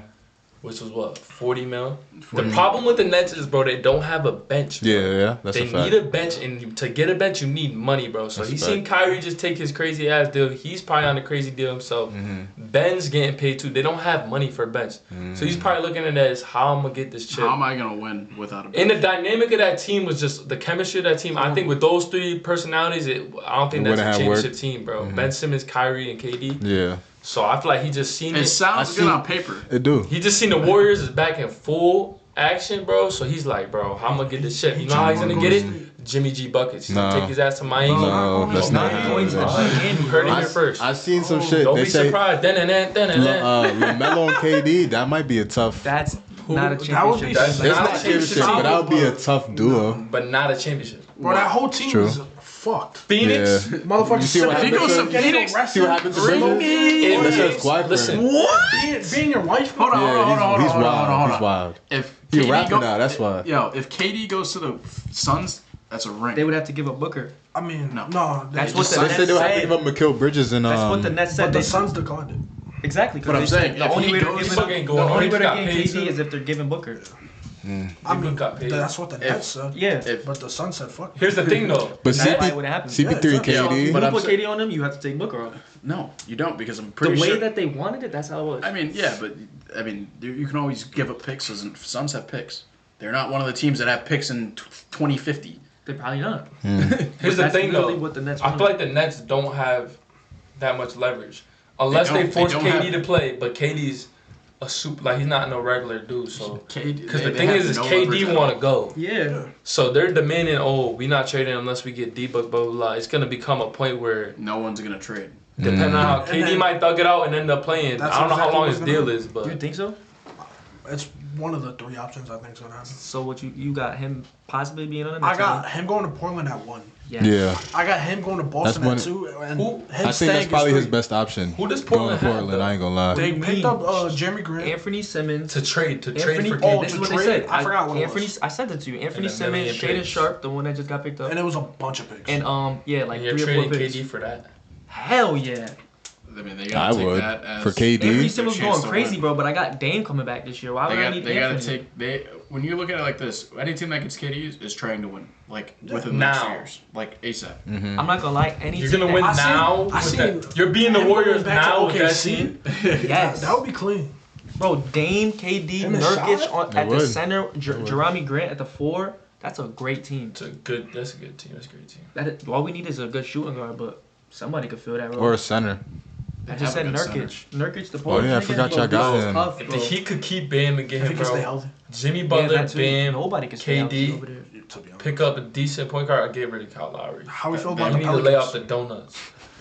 which was what, 40 mil? The problem with the Nets is, bro, they don't have a bench. Bro. Yeah, that's They a fact. need a bench, and to get a bench, you need money, bro. So That's he's a seen fact. Kyrie just take his crazy ass deal. He's probably on a crazy deal himself. Mm-hmm. Ben's getting paid too. They don't have money for a bench. So he's probably looking at it as how I'm gonna get this chip. How am I gonna win without a And the dynamic of that team was just the chemistry of that team. I think with those 3 personalities, I don't think It that's wouldn't a have championship worked. team, bro. Ben Simmons, Kyrie, and KD. Yeah, So I feel like he just seen It it. sounds I good see- on paper. it do. He just seen the Warriors is back in full action, bro. So he's like, bro, how I'm gonna get this shit? You know how he's gonna get it? Jimmy G buckets. He's gonna No. take his ass to Miami. No, that's not going to happening. Miami, You heard it bro. here first. I seen some shit. Don't They be say surprised. LaMelo and KD. That might be a tough. That's Who- not a that would championship. be- That's It's not not a championship, championship, but that would be a tough duo. but not a championship. Bro, that whole team True. is fucked. Phoenix. Yeah. Motherfuckers. You see what sitting happened there to getting Phoenix? arrested. See what happened to Bring Bridges? me In That's Phoenix. his wife. Listen, Being your wife. Hold on, Yeah, hold on, hold on, he's hold on, wild. hold on. He's wild. If He KD rapping now. That's why. Yo, if KD goes to the Suns, that's a ring. They would have to give up Booker. I mean, No. no. That's they what just- the They Nets said they would have to said. give up Mikal Bridges and That's what the Nets said. But the They- Suns declined it. Exactly. 'cause But I'm they said saying, the if only he way they're goes- giving Fucking the going on. only He way they're got getting paid KD too. is if they're giving Booker. I mean, got paid. that's what the Nets said. Yeah. But the Suns said fuck. here's the thing though. But That's why it would happen. CP3 and Yeah, KD. You But I'm put sa- KD on them, you have to take Booker off. No, you don't, because I'm The pretty way sure. that they wanted it, that's how it was. I mean, yeah, but I mean, you can always give up picks. As Suns have picks. They're not one of the teams that have picks in 2050. They're probably not. Here's the That's thing though. literally what the Nets I feel wanted. like the Nets don't have that much leverage unless they don't- force they don't KD have- to play. But KD's a super like he's not no regular dude. So KD, because the they thing have is no leverage KD at want to all. go. Yeah. So they're demanding, oh, we not trading unless we get D-Book, blah, blah, blah. It's going to become a point where, No one's gonna trade. depending on how And KD then- might thug it out and end up playing. That's I don't know how exactly long what's his gonna deal happen. is, but You think so? It's one of the 3 options I think is gonna happen. So what you got him possibly being on the I Nets? got him going to Portland at 1. Yeah, I got him going to Boston That's at one- 2. And Who- him I think that's staying probably is his 3. best option. Who does Going Portland to have, Portland, though? I ain't gonna lie. They What do you picked mean? up Jeremy Grant. Anthony Simmons. to trade Anthony, for oh, KD. this is to what they trade? said. I forgot what it Anthony, was. I said that to you. Anthony And a million Simmons, Shaden picks. Sharp, the one that just got picked up, And it was a bunch of picks. and yeah, like And you're 3 or 4 trading picks. KD for that. Hell yeah. I mean, they I gotta take would that as for Anthony KD. Simmons chance going to crazy, win. bro. But I got Dame coming back this year. Why would I need They gotta Anthony? take when you look at it like this, any team that gets KD is trying to win, like within the Now. next 2 years, like ASAP. Mm-hmm. I'm not gonna lie. Any You're team going to that- win I seen- now. I with seen that. You're being the him Warriors going back to now with that OKC. team. Yes. That would be clean. Bro, Dame, KD, Him and Nurkic Charlotte? at the would. center, would. Jerami Grant at the 4. That's a great team. That's a good team. That's a good team. All we need is a good shooting guard, but somebody could fill that role. Or a center. I just said have a good Nurkic. Nurkic, the Oh, Polish yeah, I nigga, forgot bro, y'all got this is him. tough, If bro. he could keep Bam and get If he him, can stay bro. healthy. Jimmy Yeah, Butler, that too. Bam, Nobody can stay healthy KD, over there. To be honest. pick up a decent point guard, or get rid of Kyle Lowry. How we feel Man, about we the need to lay off Pelicans? the donuts.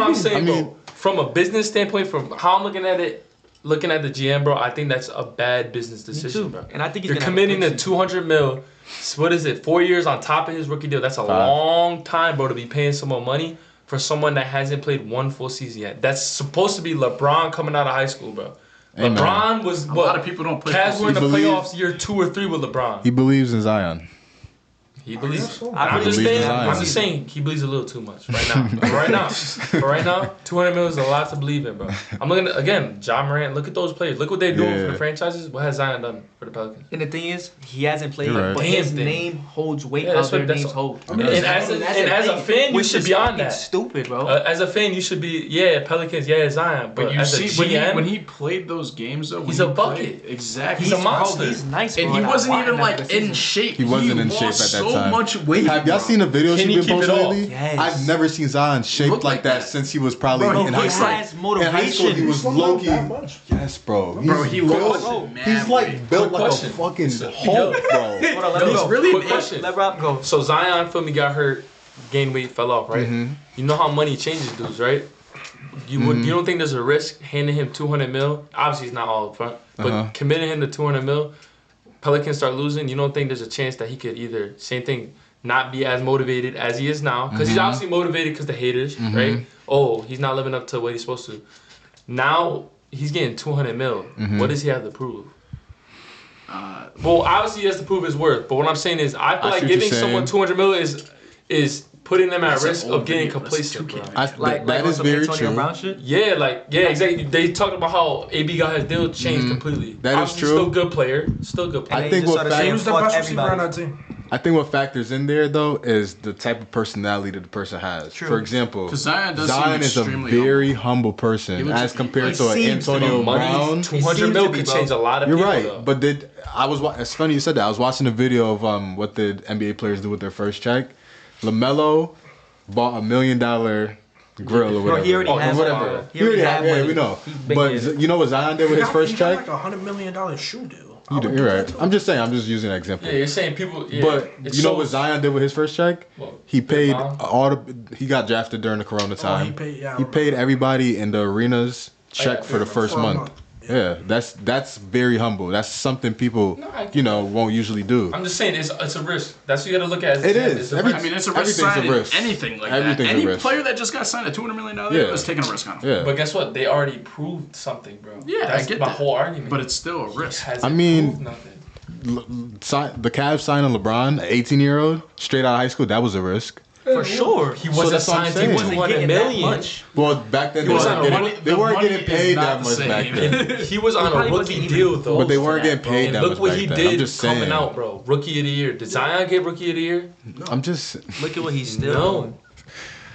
what I'm saying, I mean- bro. From a business standpoint, from how I'm looking at it, looking at the GM, bro, I think that's a bad business decision, too. bro. And I think he's you're gonna have a committing good to season. 200 mil. What is it? 4 years on top of his rookie deal. That's a 5. long time, bro, to be paying someone money for someone that hasn't played one full season yet. That's supposed to be LeBron coming out of high school, bro. Amen. LeBron was A what? lot of people don't play. Cavs were in the He believes- playoffs year 2 or 3 with LeBron. He believes in Zion. He believes. so. I I'm just believe saying. in I'm Zion. just saying he believes a little too much right now. But right now, 200 million is a lot to believe in, bro. I'm looking at, again, Ja Morant. Look at those players. Look what they're doing Yeah. for the franchises. What has Zion done for the Pelicans? And the thing is, he hasn't played, You're right. but his Damn thing. name holds weight Yeah, how that's their what- that's names what- hold. I mean, And as a fan, you Which should is be on fucking that. stupid, bro. As a fan, you should be Pelicans, Zion. But But you as see, a GM, when he played those games, though, when He's he a bucket. played- exactly. He's a monster. Bro, he's nice, And bro, he I wasn't watched even him like the in season. shape. He wasn't in shape lost at that so time. much weight. Have y'all bro. seen the videos Can he's he been keep it posting off? lately? Yes. I've never seen Zion shaped Look like like that that. since he was probably Bro, in he high school. has In high school, he motivation. was Slowed low down key. that much. Yes, bro. Bro, he lost built- it mad He's like weight. built Quick like question. a fucking So- Hulk, bro. Hold on, let Yo, me he's go. really Quick big. question. Let Rob go. So Zion, for me, got hurt, gained weight, fell off, right? Mm-hmm. You know how money changes dudes, right? You don't think there's a risk handing him 200 mil? Obviously, it's not all up front, but Uh-huh. committing him to 200 mil, Pelicans start losing. You don't think there's a chance that he could either same thing, not be as motivated as he is now? Because he's Mm-hmm. obviously motivated because the haters, right? Oh, he's not living up to what he's supposed to. Now he's getting 200 mil. Mm-hmm. What does he have to prove? Well, obviously he has to prove his worth. But what I'm saying is, I feel I like see what you're giving someone saying. 200 mil is putting them at That's an risk old of getting video. That's complacent. 2K Bro. video. Like That on is some very Antonio true. Brown shit. Yeah, exactly. They talked about how AB got his deal changed completely. That is Obviously, true. Still good player. Still good player. I And think he just what started saying, He was the fuck best receiver on everybody. that team. I think what factors in there though is the type of personality that the person has. True. For example, 'Cause Zion does Zion seem is a extremely very humble person He looks- as compared he to an seems to be. Antonio Money, Brown. 200 seems mil to be, could bro. change a lot of You're people. right, Though. but it's funny you said that. I was watching a video of what the NBA players do with their first check. LaMelo bought $1 million grill or whatever. he already Or has whatever. money. He already had, yeah, money. we know. He's big But headed. you know what Zion did with his first He got check? like $100 million shoe deal. I You would do, do you're that right. too. I'm just saying. I'm just using an example. Yeah, you're saying people. Yeah, But it you know what shows- Zion did with his first check? Well, He Big paid Mom. all the. He got drafted during the Corona time. he paid- yeah, I he remember. paid everybody in the arenas check yeah, for the first for a month. month. Yeah, that's very humble. That's something people No, I get won't usually do. I'm just saying it's a risk. That's what you got to look at. As It a GM. is. It's a Every- risk. I mean, it's a risk Everything's a signing risk. anything like Everything's that. a Any risk. player that just got signed at $200 million Yeah. is taking a risk on him. Yeah. But guess what? They already proved something, bro. Yeah, That's I get my that. whole argument. But it's still a risk. Hasn't I mean- proved nothing. The Cavs signing LeBron, an 18-year-old, straight out of high school, that was a risk. For sure. He So wasn't that's what I'm signed saying. to He wasn't 200 getting that million. much. Well, back then He they was weren't on a getting, money- they the weren't money getting is paid not that the much same. back then. He was on a probably rookie wasn't even deal though. But they close weren't to getting that, bro. paid And that look much what back he then. did I'm just coming saying. out, bro. Rookie of the year. Did Zion get rookie of the year? I'm just. Look at what he's still No. doing.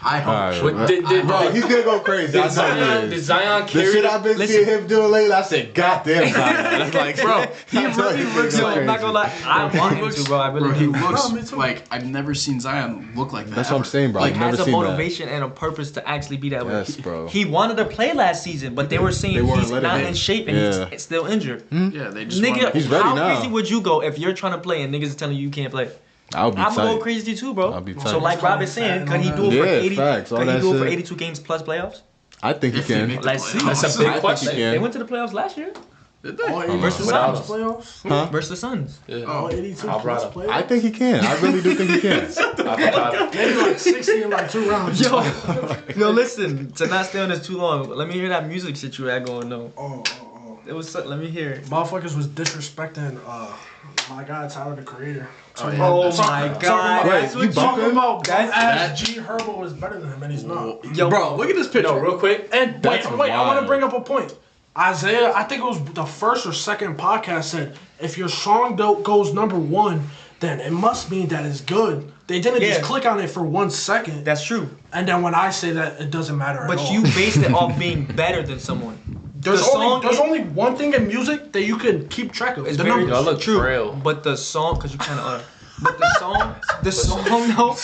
I hope. Alright, What, did, bro, he's gonna go crazy. I did, know Zion, he did is. Zion The carry shit I've been Listen. seeing him doing lately, I said, God damn, Zion. That's like, Bro, he I'm telling really you, looks it's Yo, like. I'm not gonna lie. I want him to, bro. I really Bro, he do. looks No, me too. like I've never seen Zion look like that. That's what I'm ever. saying, bro. Like, I've He never has a seen that. motivation and a purpose to actually be that way. Yes, bro. He wanted to play last season, but they were saying They weren't he's letting not him. in shape and Yeah. he's still injured. yeah, they just Nigga, want He's ready how now. crazy would you go if you're trying to play and niggas is telling you you can't play? I'll be I'm gonna go tight. crazy too, bro. I'll be So tight. like Rob is saying, could he do it for Yeah, 80? facts, all Could he that do it for shit. 82 games plus playoffs? I think he If they can. make the Let's see. playoffs. That's a big I think question. he can. They went to the playoffs last year Did they? All 82 Versus plus Suns. playoffs. Huh? versus the Suns. Yeah. All 82 plus Alvarado. playoffs. I think he can. I really do think he can. Avocado. Maybe like 60 in like 2 rounds. Yo, listen. To not stay on this too long, let me hear that music shit you had going though. Oh. It was. Let me hear it. Motherfuckers was disrespecting my guy Tyler the Creator. Oh, yeah. Oh That's- my Talking god. about- Wait, That's you what bumping? Talking about That's- as G Herbo is better than him, and he's not. Yo, Bro, look at this picture. No, real quick. And That's wait, I want wild. to bring up a point. Isaiah, I think it was the first or second podcast said, if your song goes #1, then it must mean that it's good. They didn't Yeah. just click on it for 1 second. That's true. And then when I say that, it doesn't matter at But all. you based it off being better than someone. there's the song only there's is- only one thing in music that you can keep track of. It's the very numbers. Y'all look true. frail. But the song, cause you kind of are. But the song though,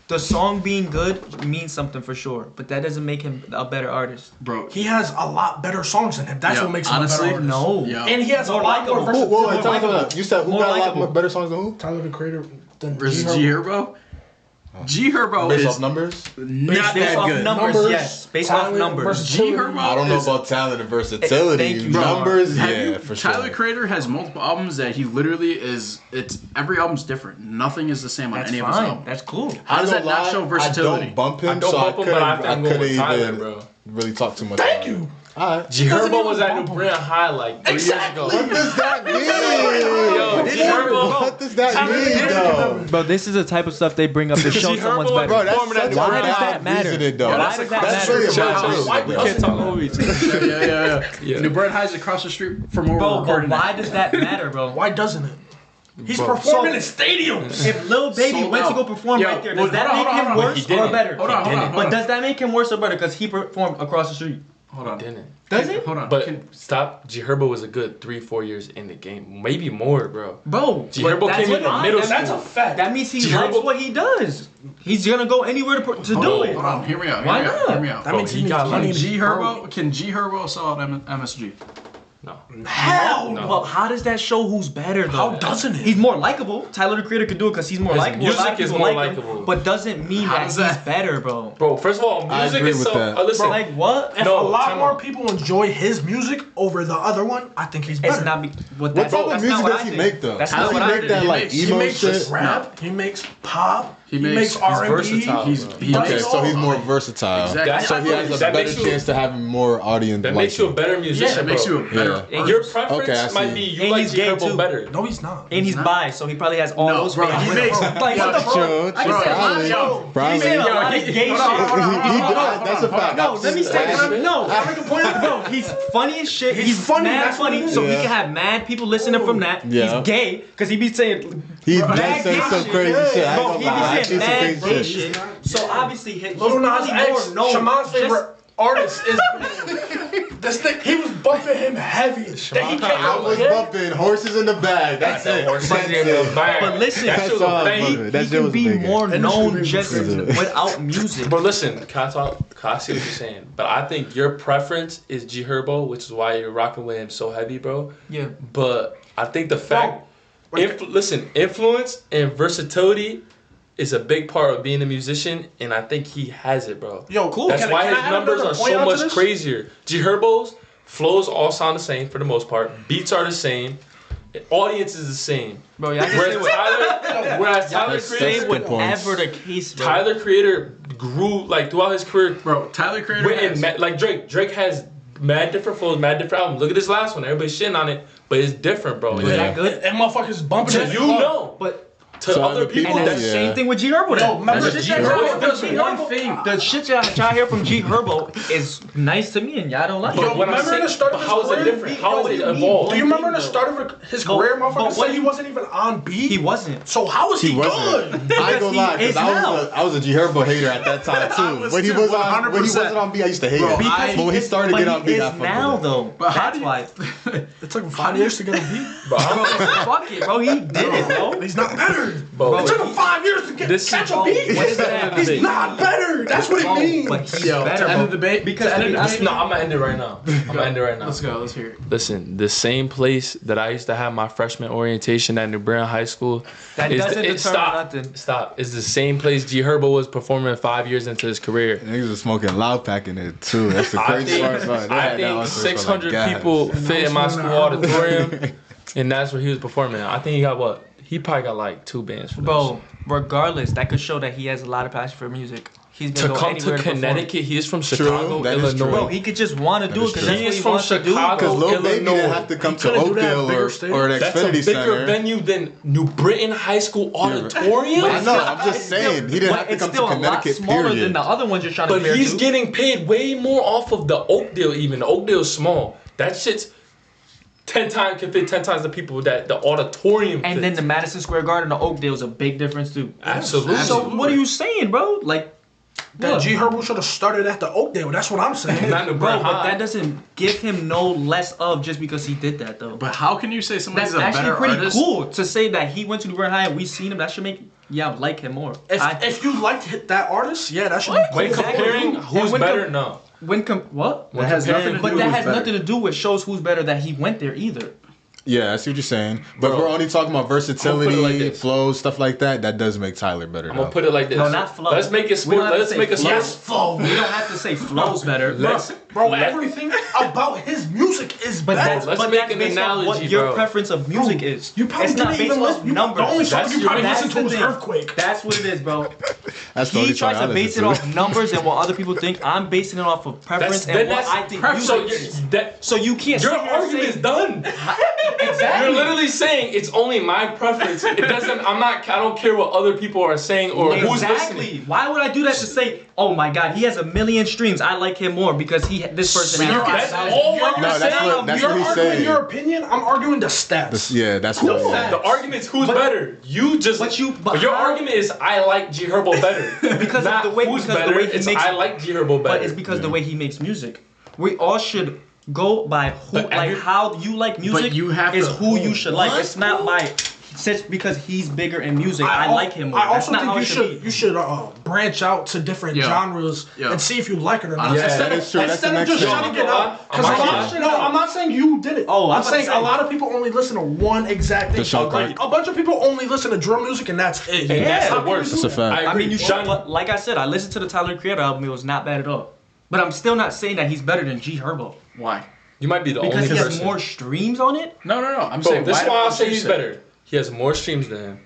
the song being good means something for sure. But that doesn't make him a better artist. Bro, He has a lot better songs than him. That's Yeah, what makes him honestly, a better artist. No. yeah. And he has More a lot more likable. Whoa, versatility. whoa, time out. You said who More got a lot likable. more better songs than who? Tyler the Creator than versus G G Herbo. Herbo. G Herbo Based is off numbers? not Based that off good. numbers, yes. Based off talent, numbers. versatility. G Herbo I don't know is- about talent and versatility. Thank you, bro. Numbers, Have yeah, you, for sure. Tyler Creator has multiple albums that he literally is. It's every album's different. Nothing is the same on That's any of his fine. albums. That's cool. How does I that don't not lie, show versatility? I don't bump him, I don't so bump him, I but I think I'm going couldn't with Tyler, even bro. really talk too much. Thank about it. you. Alright. G doesn't Herbo even was at bump New him. Britain High like 3 Exactly. years What ago. does that mean? Yo, G Herbo. What does that mean, though? Bro, this is the type of stuff they bring up to show G someone's Herbo, better. Bro, that's Performing at such New a Why does bad that matter? reasoning, though. Why that's does a that That's matter? really a Chill, bad chill. reasoning, Why bro. doesn't Can't talk over each other. Yeah. New Britain High's across the street from where we're Bro, but recording. why at. does that matter, bro? Why doesn't it? He's Bro. performing in stadiums. If Lil Baby Sold went to out. go perform Yo, right there, well, does that hold on, make hold him on, worse he didn't. or better? Hold on, hold on. But does that make him worse or better because he performed across the street? Hold on. Didn't. Does it? Hold on. But stop. G Herbo was a good 3-4 years in the game, maybe more, bro. Bro, G but Herbo that's came in the fine. middle And that's school. a fact. That means he G likes Herbo- what he does. He's gonna go anywhere to do Hold it. on. Hear me out. Why Hear me out. not? Hear me out. That Bro, means he he needs got money. Can G Herbo sell out MSG? No. Hell No. Well, how does that show who's better though? How doesn't it? He's more likable. Tyler the Creator could do it because he's more His likable. A lot of music is people more like him, likable. but doesn't mean How that does he's that- better, bro. Bro, first of all, I music agree is with so. that. Listen, Like what? If No, a lot time more out. people enjoy his music over the other one, I think he's better. It's not. What type of music does he make, though? That's Does not he what I make think. that, He like, makes- He emo makes shit? rap. He makes pop. He He makes- makes he's R&B. versatile, He's bro. he does Okay, it so he's all. more versatile. Exactly. So he has a That better makes you- chance to have more audience. that like makes you a him. better musician, That makes bro. you a better. Yeah. And Your he's- preference Okay, I might see. be you And like he's G gay, Herbo too. better. No, he's not. And he's not. bi, so he probably has all No, those bro, fans. he makes- like Yo, what the fuck? True, I true, said, probably. yo, Probably. He said a lot of he- gay hold shit. on, hold on, hold on. That's a fact. No, let me say That's- this. No, I make a point. Bro, he's funny as shit. He's funny, mad that's what funny, it is. so he Yeah. can have mad people listening from that. Yeah. He's gay because he be saying He mad does say gay some shit. crazy shit. I Bro, ain't he gonna lie. be I saying see some mad crazy gay shit. shit. So obviously, he's Little Nas probably more X, known. Shaman's just- favorite artist is. This thing, he was bumping him heavy. That he can't I was bumping horses in the bag. That's it. Horses That's in the it. bag. But listen, That That's shit was all a I'm thing. bumping. That he shit can was be banging. more known Industry just reference. without music. But listen, can I see what you're saying? But I think your preference is G Herbo, which is why you're rocking with him so heavy, bro. Yeah. But I think the fact, listen, influence and versatility is a big part of being a musician, and I think he has it, bro. Yo, cool. That's Can why I his add numbers another are point so onto much this? crazier. G Herbo's flows all sound the same for the most part. Beats are the same. Audience is the same. Bro, y'all can Whereas say Tyler, whereas Tyler That's Creator, good points. whatever the case, bro. Tyler Creator grew like throughout his career. Bro, Tyler Creator Written, has- like Drake. Drake has mad different flows, mad different albums. Look at this last one. Everybody's shitting on it, but it's different, bro. Is that good? And motherfuckers bumping To it. you know, But to So other other people, and that's Yeah. the same thing with G Herbo. Yo, Then. remember The G shit Herbo y'all- does G one Herbo- thing. The shit y'all hear from G Herbo is nice to me, and y'all don't like But it. what I'm remember saying, the start of but his how is it career? different? How Yo, is it what do you mean? evolved? Do you remember the Though. start of his But- career? but Motherfucker what said do he you- wasn't even on beat. He wasn't. So how is he, He wasn't. good? I ain't Because gonna he lie, is because now. I was a G Herbo hater at that time too. was When he too, was on, when he 100%. wasn't on beat, I used to hate Bro, it. Because But when he started to get on beat, I is fucked now with it. though. But how That's do you- why. It took him 5 years to get a beat. Bro, Bro, fuck it, bro. He did it, bro. He's not better. Bro, It took him 5 years to This is- catch a bro, beat. what is that? He's not better. That's what Bro, it means. but he's Yo, better, to end bro. the debate, Because to end the I- debate, no, I'm gonna end it right now. I'm gonna end it right now. Let's go. Let's hear it. Listen, the same place that I used to have my freshman orientation at New Britain High School. That is doesn't determine stop, nothing. Stop. It's the same place G Herbo was performing 5 years into his career. Niggas was smoking loud pack in it too. That's the I crazy think, part about it. They I had that think on for, like, 600 gas. people fit in my was school one of the auditorium, and that's where he was performing. I think he got what? He probably got like 2 bands for this. Bro, regardless, that could show that he has a lot of passion for music. He's To gonna go come anywhere to perform. Connecticut, he is from Chicago, that is true. Illinois. Bro, he could just want to do That it is because true. that's He what is he from wants to do. Chicago. Because Lil Baby Illinois. didn't have to come He to couldn't do that at Oakdale bigger or stadiums. an That's a Xfinity bigger Center. venue than New Britain High School Auditorium. I know. I'm just saying he didn't But have to it's come to still a lot Connecticut. smaller than Period. the other ones you're trying to But compare he's to. getting paid way more off of the Oakdale even. The Oakdale's small. That shit's 10 times can fit 10 times the people that the auditorium And fits. then the Madison Square Garden, the Oakdale's a big difference too. Absolutely. So what are you saying, bro? Like, That what? G Herbo should have started at the Oakdale. That's what I'm saying. Not New bro, Britain but High. that doesn't give him no less of just because he did that though. But how can you say somebody's That's a actually better pretty artist? cool to say that he went to New Britain High and we seen him. That should make like him more. If you liked that artist, yeah, that should be cool. When Exactly. comparing And who's when better, com- no. what? When That has comparing- nothing to But do that with has better. nothing to do with shows who's better that he went there either. Yeah, I see what you're saying. But Bro, we're only talking about versatility, like this. flows, stuff like that. That does make Tyler better. I'm gonna put it like this. No, not flow. Let's make it We sport. don't have to Let's say make it flow. sport. Yes, flow. We don't have to say flows better. Bro, everything about his music is But better. that's, let's but make that's an based on analogy, what your bro. preference of music is. You probably it's not didn't based even off listen. numbers. The only song That's you probably your- listened to the was thing. Earthquake. That's what it is, bro. That's the only He tries song I to base listen it to. off numbers and what other people think. I'm basing it off of preference and what I think so. music is. That, So you can't. your sit here and argument say- is done. Exactly. You're literally saying it's only my preference. It doesn't. I'm not. I don't care what other people are saying or who's Exactly. listening. Why would I do that to say, oh my God, he has 1 million streams. I like him more because this person You're- has. that's all You're you're No, that's saying. what- that's You're what he's arguing saying. your opinion. I'm arguing the stats. Yeah, that's Cool. what. The argument's who's But- better. You just. but your how- argument is I like G Herbo better. Because of Not the way- who's because the better. way he It's makes- I like G Herbo better. But it's because the way he makes music. We all should go by who, But every- how you like music. you have is to- who you should like. What? It's not by just because he's bigger in music. I like him more. I That's also not think how you it should be. should branch out to different Yeah. genres Yeah. and see if you like it or not. Yeah, instead that of, is true. That's the instead of next just thing. shutting Yo, it out. I'm Because not- no, I'm not saying you did it. Oh, I'm I'm about saying to say- a lot of people only listen to one exact thing. Sean Like, Clark. a bunch of people only listen to drill music and that's it. And that's How the can you worst. do That's a that? fact. I I agree. mean, you should. John- But like I said, I listened to the Tyler Creator album. It was not bad at all. But I'm still not saying that he's better than G Herbo Why? You might be the because only he has person. more streams on it. No. I'm Bro, saying this is why I'll say you he's say- better. He has more streams than him.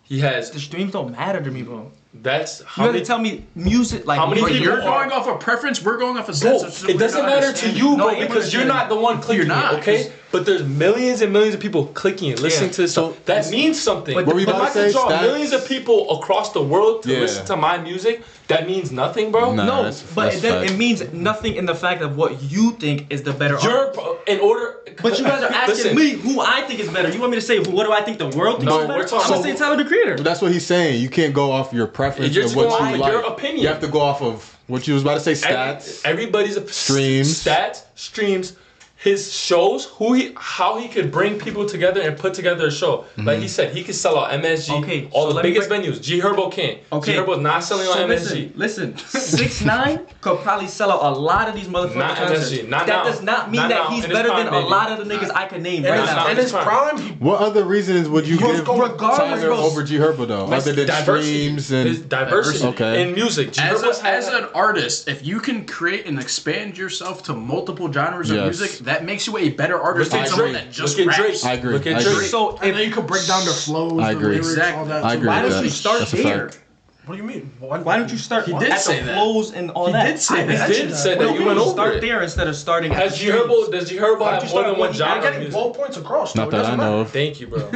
He has. The streams don't matter to me, bro. That's You how gotta many. tell me music like How many But people you're are- going off of preference. We're going off of Bro, sense. it doesn't matter to you, No, bro, I because you're understand. not the one clicking not, it, okay? 'cause- But there's millions and millions of people clicking it, listening Yeah. to this stuff. That means something. But What were you if about I to can say? draw Stats? millions of people across the world to Yeah. listen to my music, that means nothing, bro. Nah, No, that's- but that's it, does, fact. it means nothing in the fact of what you think is the better You're artist. in order. But you guys are asking Listen, me who I think is better. You want me to say what do I think the world thinks No, is better? we're talking I'm gonna about- say Tyler the Creator. But that's what he's saying. You can't go off your preference You're of just what going you off like. your opinion. You have to go off of what you was about to say. Stats. Everybody's Streams. stats, streams, his shows, how he could bring people together and put together a show. Like he said, he could sell out MSG, Okay, all so the let me biggest break- venues. G Herbo can't. Okay. G Herbo's not selling on MSG. Listen, 6ix9ine could probably sell out a lot of these motherfucking Not concerts. MSG, not that now. does not mean Not that now, he's in his better prime, than a baby. lot of the niggas I can name In right his, now. in his prime, he What other reasons would you give regardless, Tyler bro. over G Herbo though, other than streams His and? diversity Okay. in music. G As, Herbo's as an artist, if you can create and expand yourself to multiple genres of Yes. music, that makes you a better artist Look than at someone Drake. that just Look at raps. Drake. I agree. Look at I Drake. agree. So and then if, you could break down their flows, I the agree. lyrics, Exactly. all that. I too. agree why with don't you that. start That's a there? fact. What do you mean? Why don't you start He did at say the that. flows and all He that? did say He that. did say that. You went over Start it. there instead of starting at Has the G streams. Herbo? Does G Herbo have more than one I'm genre of getting music? 12 points across. Though. Not It that I doesn't know matter. of. Thank you, bro.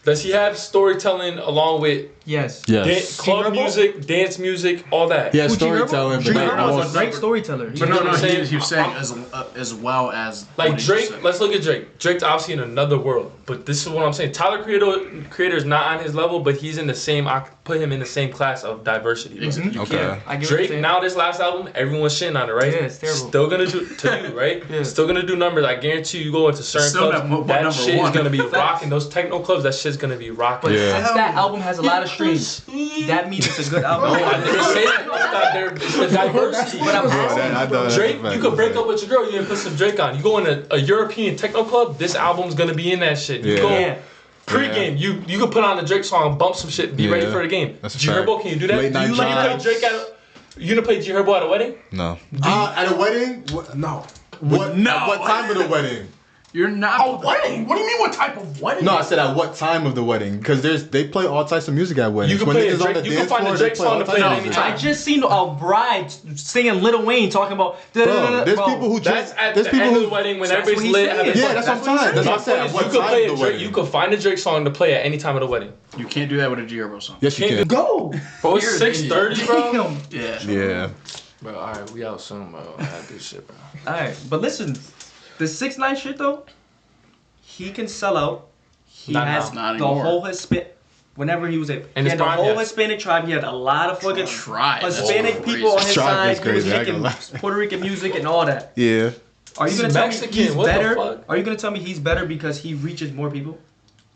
Does he have storytelling along with Yes. Yes. club G Herbo? music, dance music, all that? He has Who, G Herbo? storytelling, G but Herbo not was a great storyteller. But no, what I'm saying? he was saying as well as Like what he Drake, said. let's look at Drake. Drake's obviously in another world, but this is what I'm saying. Tyler Creator is not on his level, but he's in the same. I put him in the same class of diversity. bro. Exactly. Okay. Yeah, I get what you're Drake saying. now this last album, everyone's shitting on it, right? Yeah, it's terrible. Still gonna do to you, right? Yeah. Still gonna do numbers. I guarantee you go into certain Still clubs, not that number shit one. is gonna be rocking. Those techno clubs, that shit's gonna be rocking. Yeah. Since that album has a lot of streams, that means it's a good album. No, I didn't say that. It's the diversity. But I'm Bro, asking that- I know that's Drake, a fact. you could break up with your girl, you didn't put some Drake on. You go in a European techno club, this album's gonna be in that shit. You Yeah. go Yeah. pre-game, you could put on the Drake song, bump some shit, be ready Yeah. for the game. That's a G fact. Herbo, can you do that? Late night you play drives. Drake at a, you gonna play G Herbo at a wedding? No. At a wedding? No. What? No. At what time of the wedding? You're not. A wedding? What do you mean? What type of wedding? No, I said at what time of the wedding? Because they play all types of music at weddings. You can When play a niggas on Drake- the you can dance find a floor, Drake they play song all to types play of at any music. time. I just seen a bride singing Lil Wayne talking about. Bro, there's people who That's drink. at There's the people end of the who. wedding when That's everybody's what he's lit. saying. having Yeah, fun. that's what I'm saying. That's My what I said. point At is, what you could time play of a the Drake. wedding? You could find a Drake song to play at any time of the wedding. You can't do that with a G Herbo song. Yes, you can. Go. Bro, it's You're an 6:30, bro. Damn. Yeah. Yeah. Bro, all right, we out soon, bro. I had this shit, bro. All right, but listen, the 6ix9ine shit though, he can sell out. He Not has now. Not the anymore. whole Hispanic. Whenever he was In he his had the prime, whole yes. Hispanic tribe. He had a lot of fucking Tribe. That's Hispanic crazy. people on his Tribe side. is crazy, He I was ain't making gonna Puerto Rican music and all that. Yeah. Are you He's gonna tell Mexican, me he's what the better? fuck? Are you gonna tell me he's better because he reaches more people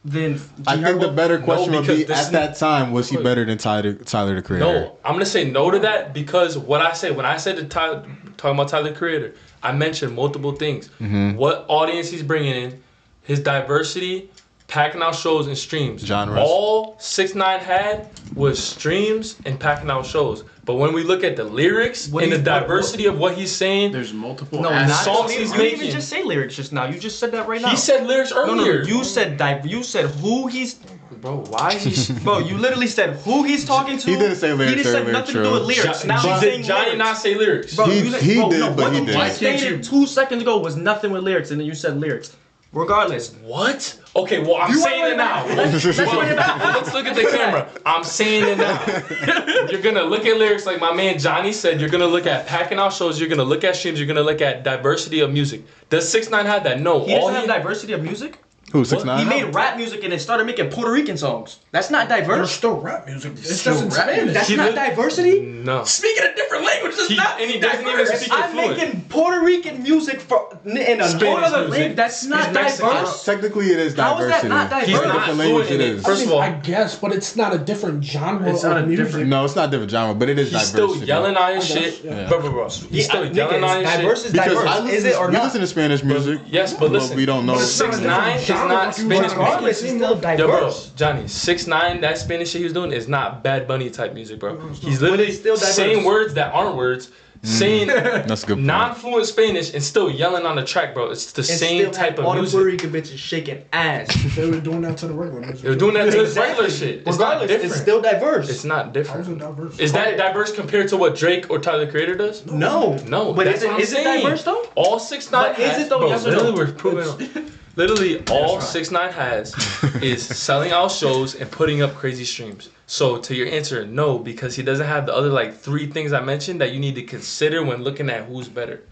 than G I think the Herbo? better question would because be this at is- that time, was he better than Tyler the Creator? No, I'm gonna say no to that because what I said when I said to Tyler, talking about Tyler the Creator, I mentioned multiple things. Mm-hmm. What audience he's bringing in, his diversity, packing out shows and streams. Genres. All 6ix9ine had was streams and packing out shows. But when we look at the lyrics and the diversity of what he's saying, There's multiple No, aspects. not songs the he's lyrics. You didn't making. even just say lyrics just now. You just said that right now. he said lyrics no, earlier. you said you said who he's. Bro, why is he? Bro, you literally said who he's talking to. He didn't say lyrics He didn't say earlier, nothing to true. do with lyrics. Now he's saying Did Johnny lyrics. not say lyrics? Bro, He- you he bro, did, no, but what he you didn't. Why can't stated you- 2 seconds ago was nothing with lyrics, and then you said lyrics. Regardless, What? Okay, well, I'm saying it now. Let's look at the camera. I'm saying it now. You're gonna look at lyrics like my man Johnny said. You're gonna look at packing out shows. You're gonna look at streams. You're gonna look at diversity of music. Does 6ix9ine have that? No. he doesn't have diversity of music. Who, 6ix9ine? He made rap music and then started making Puerto Rican songs. That's not There's diverse. still rap music. It's still just in rap Spanish. That's He not lit- diversity. No. Speaking a different language is not And he doesn't even diverse. speak I'm it fluent. making Puerto Rican music in a whole Spanish other music. language. That's not He's Mexican. diverse. Technically, it is How is that diversity. not diverse? He's Different not language fluent it in it. is. First of all, I guess, but it's not a different genre It's not of a music. different- No, it's not different genre, but it is he's diversity. still yelling on his I guess, shit. yeah. Bro. He's still yelling on his diverse shit. is Because diverse. I listen, Is it or we not? listen to Spanish music. Yes, but listen. we don't know. But it's not a 6ix9ine is different not genre. Spanish music. Regardless, it's still diverse. Yo, bro, Johnny, 6ix9ine, that Spanish shit he was doing is not Bad Bunny type music, bro. He's literally it's still diverse. saying words that aren't words, saying That's a good point. non-fluent Spanish and still yelling on the track, bro. It's the And same still type have of all the music. Puerto Rican bitches shaking ass. They were doing that to the regular music. They're doing that to his Exactly. regular shit. It's not Regardless, different. it's still diverse. It's not How is different. it diverse? Is that diverse compared to what Drake or Tyler Creator does? no, No, But that's is it, what I'm is it saying. diverse though? All 6ix9ine But is has, it though? bro, Yes or literally no? we're proving literally all 6ix9ine has is selling out shows and putting up crazy streams. So to your answer, no, because he doesn't have the other like 3 things I mentioned that you need to consider when looking at who's better.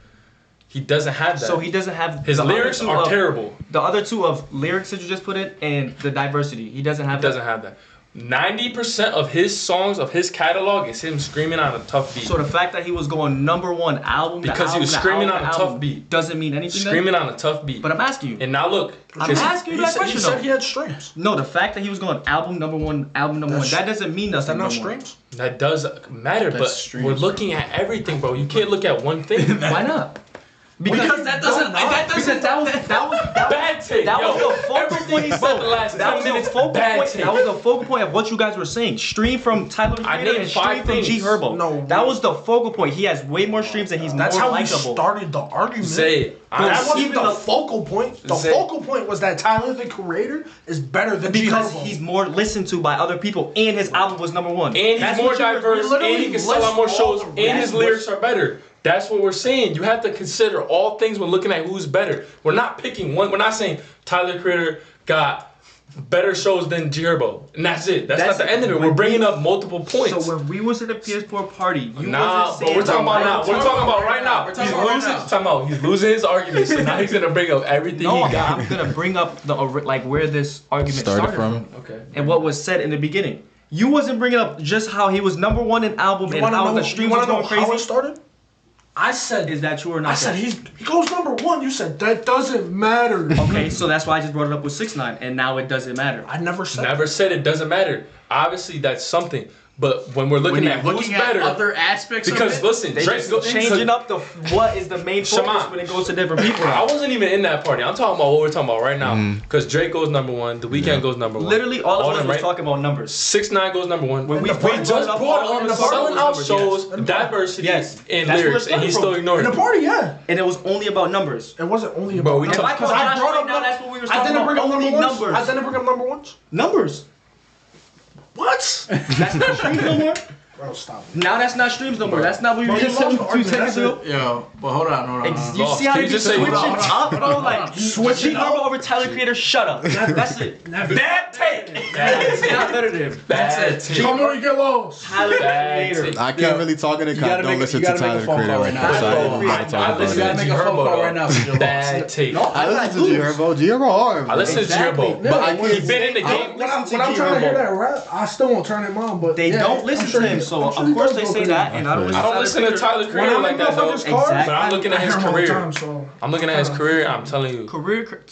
He doesn't have that. So he doesn't have His the other lyrics two are of- terrible. The other two of lyrics that you just put in and the diversity. He doesn't have He doesn't have that. 90% of his songs of his catalog is him screaming on a tough beat. So the fact that he was going #1 album to Because he was album to screaming album on to a tough album beat. doesn't mean anything. then? Screaming on a tough beat. But I'm asking you. And now look, I'm his- asking you He that said, question he said though. he had streams. No, the fact that he was going album #1, album #1, That's- that doesn't mean Is that nothing. not no more. streams? that does matter, but streams, we're looking at everything, bro. You can't look at one thing. Why not? Because that doesn't. That doesn't. Because that was Bad take. That yo. was the focal Everything point. he said Bro, the last that 10 was minutes. the focal Bad point. take. That was the focal point of what you guys were saying. Stream from Tyler I Creator named and 5 stream from G things. Herbo. No. That was the focal point. He has way more streams and he's That's more how we likable. started the argument. Say, That wasn't even the the- focal point. The Say- focal point was that Tyler the Creator is better than Because G Herbo. he's more listened to by other people and his album was #1. and he's That's more what you were- diverse, we literally and he can sell out more list all shows, the and his rap- lyrics are better. That's what we're saying. You have to consider all things when looking at who's better. We're not picking one. We're not saying Tyler Creator got better shows than G Herbo, and that's it. That's not the end of it. We're bringing up multiple points. So when we was at the PS4 party, you Nah, wasn't but saying we're talking about now. We're talking about right now. We're He's talking about right losing. now. Talking about he's losing his argument. So now he's gonna bring up everything No, he got. I'm gonna bring up the like where this argument Started started from? Okay. and what was said in the beginning. You wasn't bringing up just how he was #1 in album You and wanna how know, the you streams wanna was know going how it crazy. started? I said, Is that true or not? I said he goes #1. You said that doesn't matter. Okay, so that's why I just brought it up with 6ix9ine, and now it doesn't matter. I never said. Never said it doesn't matter. Obviously, that's something. But when we're looking When at you're who's looking at better, other aspects because of it, listen, They Drake just goes changing up the what is the main focus Shema. when it goes to different people. I Now. wasn't even in that party. I'm talking about what we're talking about right now. Because Drake goes #1, The Weeknd goes #1. Literally, all of us them, was right? talking about numbers. 6ix9ine goes #1. When we the party We brought just it up, brought all up in the party selling was out numbers, shows, yes. diversity, Yes. and That's where lyrics, it and he's started still from. ignoring In the it. party, yeah. and it was only about numbers. It wasn't only Bro, about we If I talk- call because I Josh brought right up now, that's what we were I talking didn't about. bring up Only #1s. numbers. I didn't bring up #1s. Numbers. What? That's not streams no more. Bro, stop. Now that's not streams no more. That's not what you Bro, were you just saying lost 2 the seconds ago. argument. yo, but hold on. You see how Can you you just just say- switching hold on, up, bro? Like Switching G up? Herbo over Tyler Creator. Shut up. That's it. Bad take. It's not better than him. Bad take. Come on, you get lost. Tyler Bad Creator. take. I can't really talk in it because I gotta don't make a- listen you to gotta make a Tyler phone Creator call right right now, now. so I didn't really I talk about listen gotta it. make to a phone G-Herbo, call though. right now, 'cause you're Bad lost. take. I listen to G-Herbo. G-Herbo hard. I listen to Exactly. G-Herbo. But I He's can't. been in the When game. I'm trying to hear that rap, I still won't turn him on. But They yeah, don't I'm listen sure to he- him, so I'm sure of he course does they go say crazy. that, and I don't I don't listen to Tyler When Creator I'm like in that though. motherfucker's car, Exactly. But I'm looking at I his hear him all the career. time, so. I'm looking at his career. I'm telling you, Career.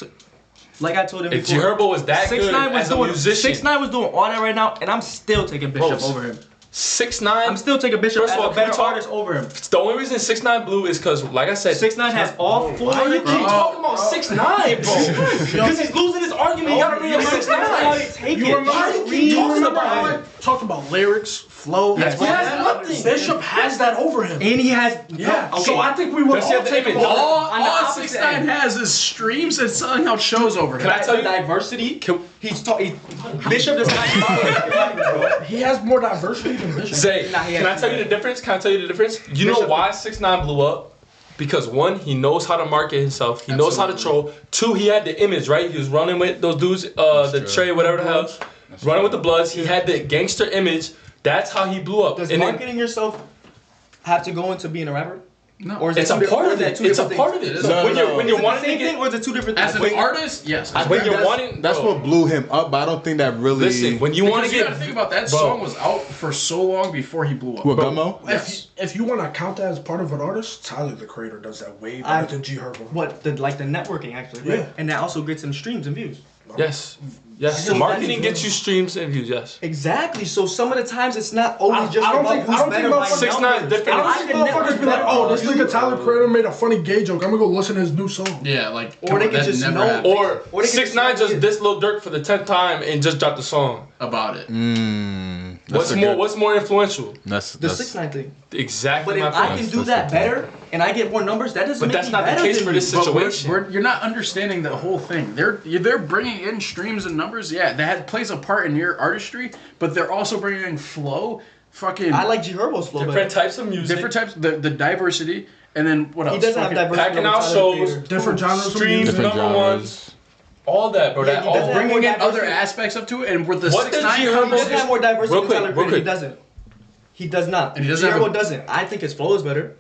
Like I told him if G before. Herbo was that good 6ix9ine was as a doing musician, 6ix9ine was doing all that right now, and I'm still taking Bishop Bros. over him. 6ix9ine. I'm still taking Bishop First as of all, a can we better talk- artist over him. The only reason 6ix9ine blew is because, like I said, 6ix9ine has all four. Why you keep talking about about 6ix9ine, bro. Because he's losing his argument. You gotta bring up 6ix9ine. Take You it. remember Read talking the about how I Bible. talked about lyrics, flow. That's He has what- nothing. Bishop has that over him. And he has. Yeah. Okay. So I think we would Does he all have the take image? him over. All On the opposite 6ix9ine end. has is streams and selling out shows over Can I him. tell you? Diversity. Bishop does not. He has more diversity than Bishop. Zay, Nah, he can I has tell to. you the difference? Can I tell you the difference? You know Bishop- why 6ix9ine blew up? Because one, he knows how to market himself. He knows how to troll. Two, he had the image, right? He was running with those dudes, the true. Trey, whatever the hell. That's Running true. with the Bloods. He had the gangster image. That's how he blew up. Does And then- marketing yourself have to go into being a rapper? No. Or is it's it a two part or of is that it. two It's a different part of things? it. No, when no. you're Is it the wanting to same thing get, or is it two different As things? an artist, yes. I when think you're that's, wanting- that's bro. what blew him up, but I don't think that really. listen, when you want to Because you get, gotta think about that Bro. song was out for so long before he blew up. What, Bro. Gummo? Yes. If you want to count that as part of an artist, Tyler the Creator does that way I- better than G Herbo. What the networking actually, right? Yeah. And that also gets him streams and views. yes, So marketing that's- gets you streams and views. Yes. Exactly. So some of the times it's not always I- just I don't about think- who's I don't better think by about 6ix9ine numbers. different. I don't think motherfuckers be like, oh, this nigga Tyler Creator made a funny gay joke. I'm gonna go listen to his new song. Yeah, like Or come they on, could that just never know- happened Or Or they can 6ix9ine just just- dissed Lil Durk for the 10th time and just dropped the song. about it. What's more influential? That's The 6ix9ine thing. Exactly. But if my I point. can do That's that the point. better and I get more numbers, that doesn't But make that's me not the better case than for this you. But situation. you're not understanding the whole thing. They're bringing in streams and numbers. Yeah, that plays a part in your artistry, but they're also bringing in flow, fucking I like G Herbo's flow different better. types of music. different types, the diversity, and then what else? He doesn't have Fucking diversity. packing over out Tyler, shows. Creator. Different genres of Streams, music. different number genres. ones. All that, bro. Yeah, That he all doesn't have bringing in more other diversity. aspects up to it, and with the What does 6ix9ine G He Herbo doesn't have more diversity Real than quick, Tyler real Creator. He quick. doesn't. He does not. And he G doesn't have Herbo a- doesn't. I think his flow is better.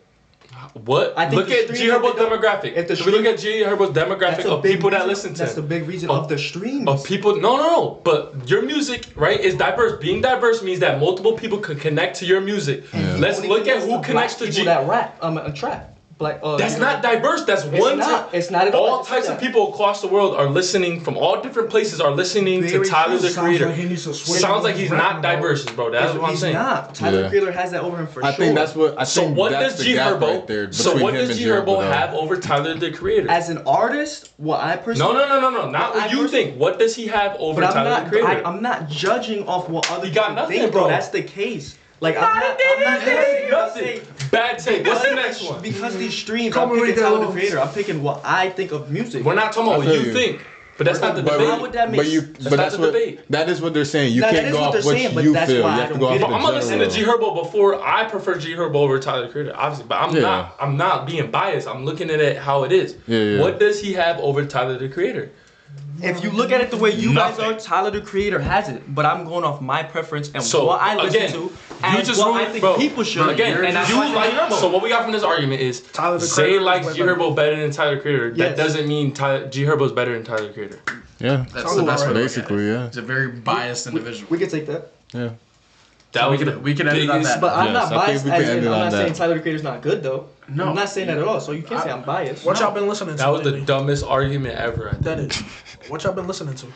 What? I think Look the at streams G Herbo's that they don't- demographic. if the If we look stream- at G Herbo's demographic of people that listen to That's the him. big reason Of- of the streams. Of people, no. But your music, right, is diverse. Being diverse means that multiple people can connect to your music. Let's Only look at connects who to connects black to people G. that rap. A trap. Black. That's not diverse. That's one. not. It's not at all. All I just said types of that. people across the world are listening from all different places. Are listening to Very Tyler true. the Sounds Creator. like he needs to switch Sounds up like what he's rapping not about. diverse, bro. That's what I'm He's saying. not. Tyler Yeah. Creator has that over him for I sure. think that's what I So think what that's does the G gap Herbo? right there So between what him does and G G Herbo though. have over Tyler the Creator? As an artist, what I personally No. Not What what I you personally- think. What does he have over But I'm Tyler not. the Creator? I'm not judging off what other You got people nothing, think, bro. That's the case. Like I'm Not not. a thing, I'm not nothing. nothing. Bad take. What's the next one? Because these streams, Come I'm on, picking we Tyler the go. Creator. I'm picking what I think of music. We're not talking about I what feel you you. think, but that's not the But- debate. How would that make But you, sense? but not that's the what debate. that is what they're saying. You No, that can't is go what off they're what saying, but you that's feel. why You I have to don't go off get the it. I'm gonna listen to general. G Herbo before I prefer G Herbo over Tyler the Creator, obviously. But I'm not being biased. I'm looking at it how it is. Yeah. What does he have over Tyler the Creator? If you look at it the way you guys Nothing. are, Tyler the Creator has it. But I'm going off my preference and So, what I listen again, to you and just what ruined- I think bro, people should. Again, and that's you why I like. G Herbo. So what we got from this argument is Tyler the Zay Creator is likes way G better. Herbo better than Tyler the Creator. Yes. That doesn't mean G Herbo's better than Tyler the Creator. Yeah, That's the best way to look at it. basically, yeah, He's a very biased individual. We can take that. yeah. That So was we could end it on biggest- that. But I'm Yes, not I think biased we as can in end it I'm on not that. saying Tyler the Creator's not good though. No. I'm not saying that at all. So you can't say I'm biased. What y'all been listening to? That was the lately? dumbest argument ever. I think. That is. What y'all been listening to?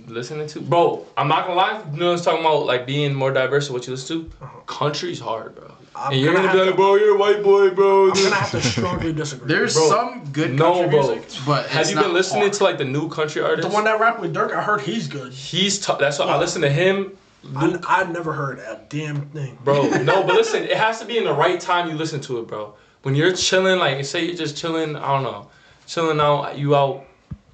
Listening to, bro, I'm not gonna lie. You know, it's talking about like being more diverse in what you listen to. Country's hard, bro. I'm And you're gonna gonna be have like, to- bro, you're a white boy, bro. I'm gonna have to strongly disagree. There's Bro, some good no, country bro. music, but Have it's you not been listening hard. to like the new country artists? the one that rapped with Dirk. I heard he's good. That's what I listen to him. I never heard a damn thing. Bro, no, but listen, it has to be in the right time you listen to it, bro. When you're chilling, like say you're just chilling, I don't know, chilling out, you out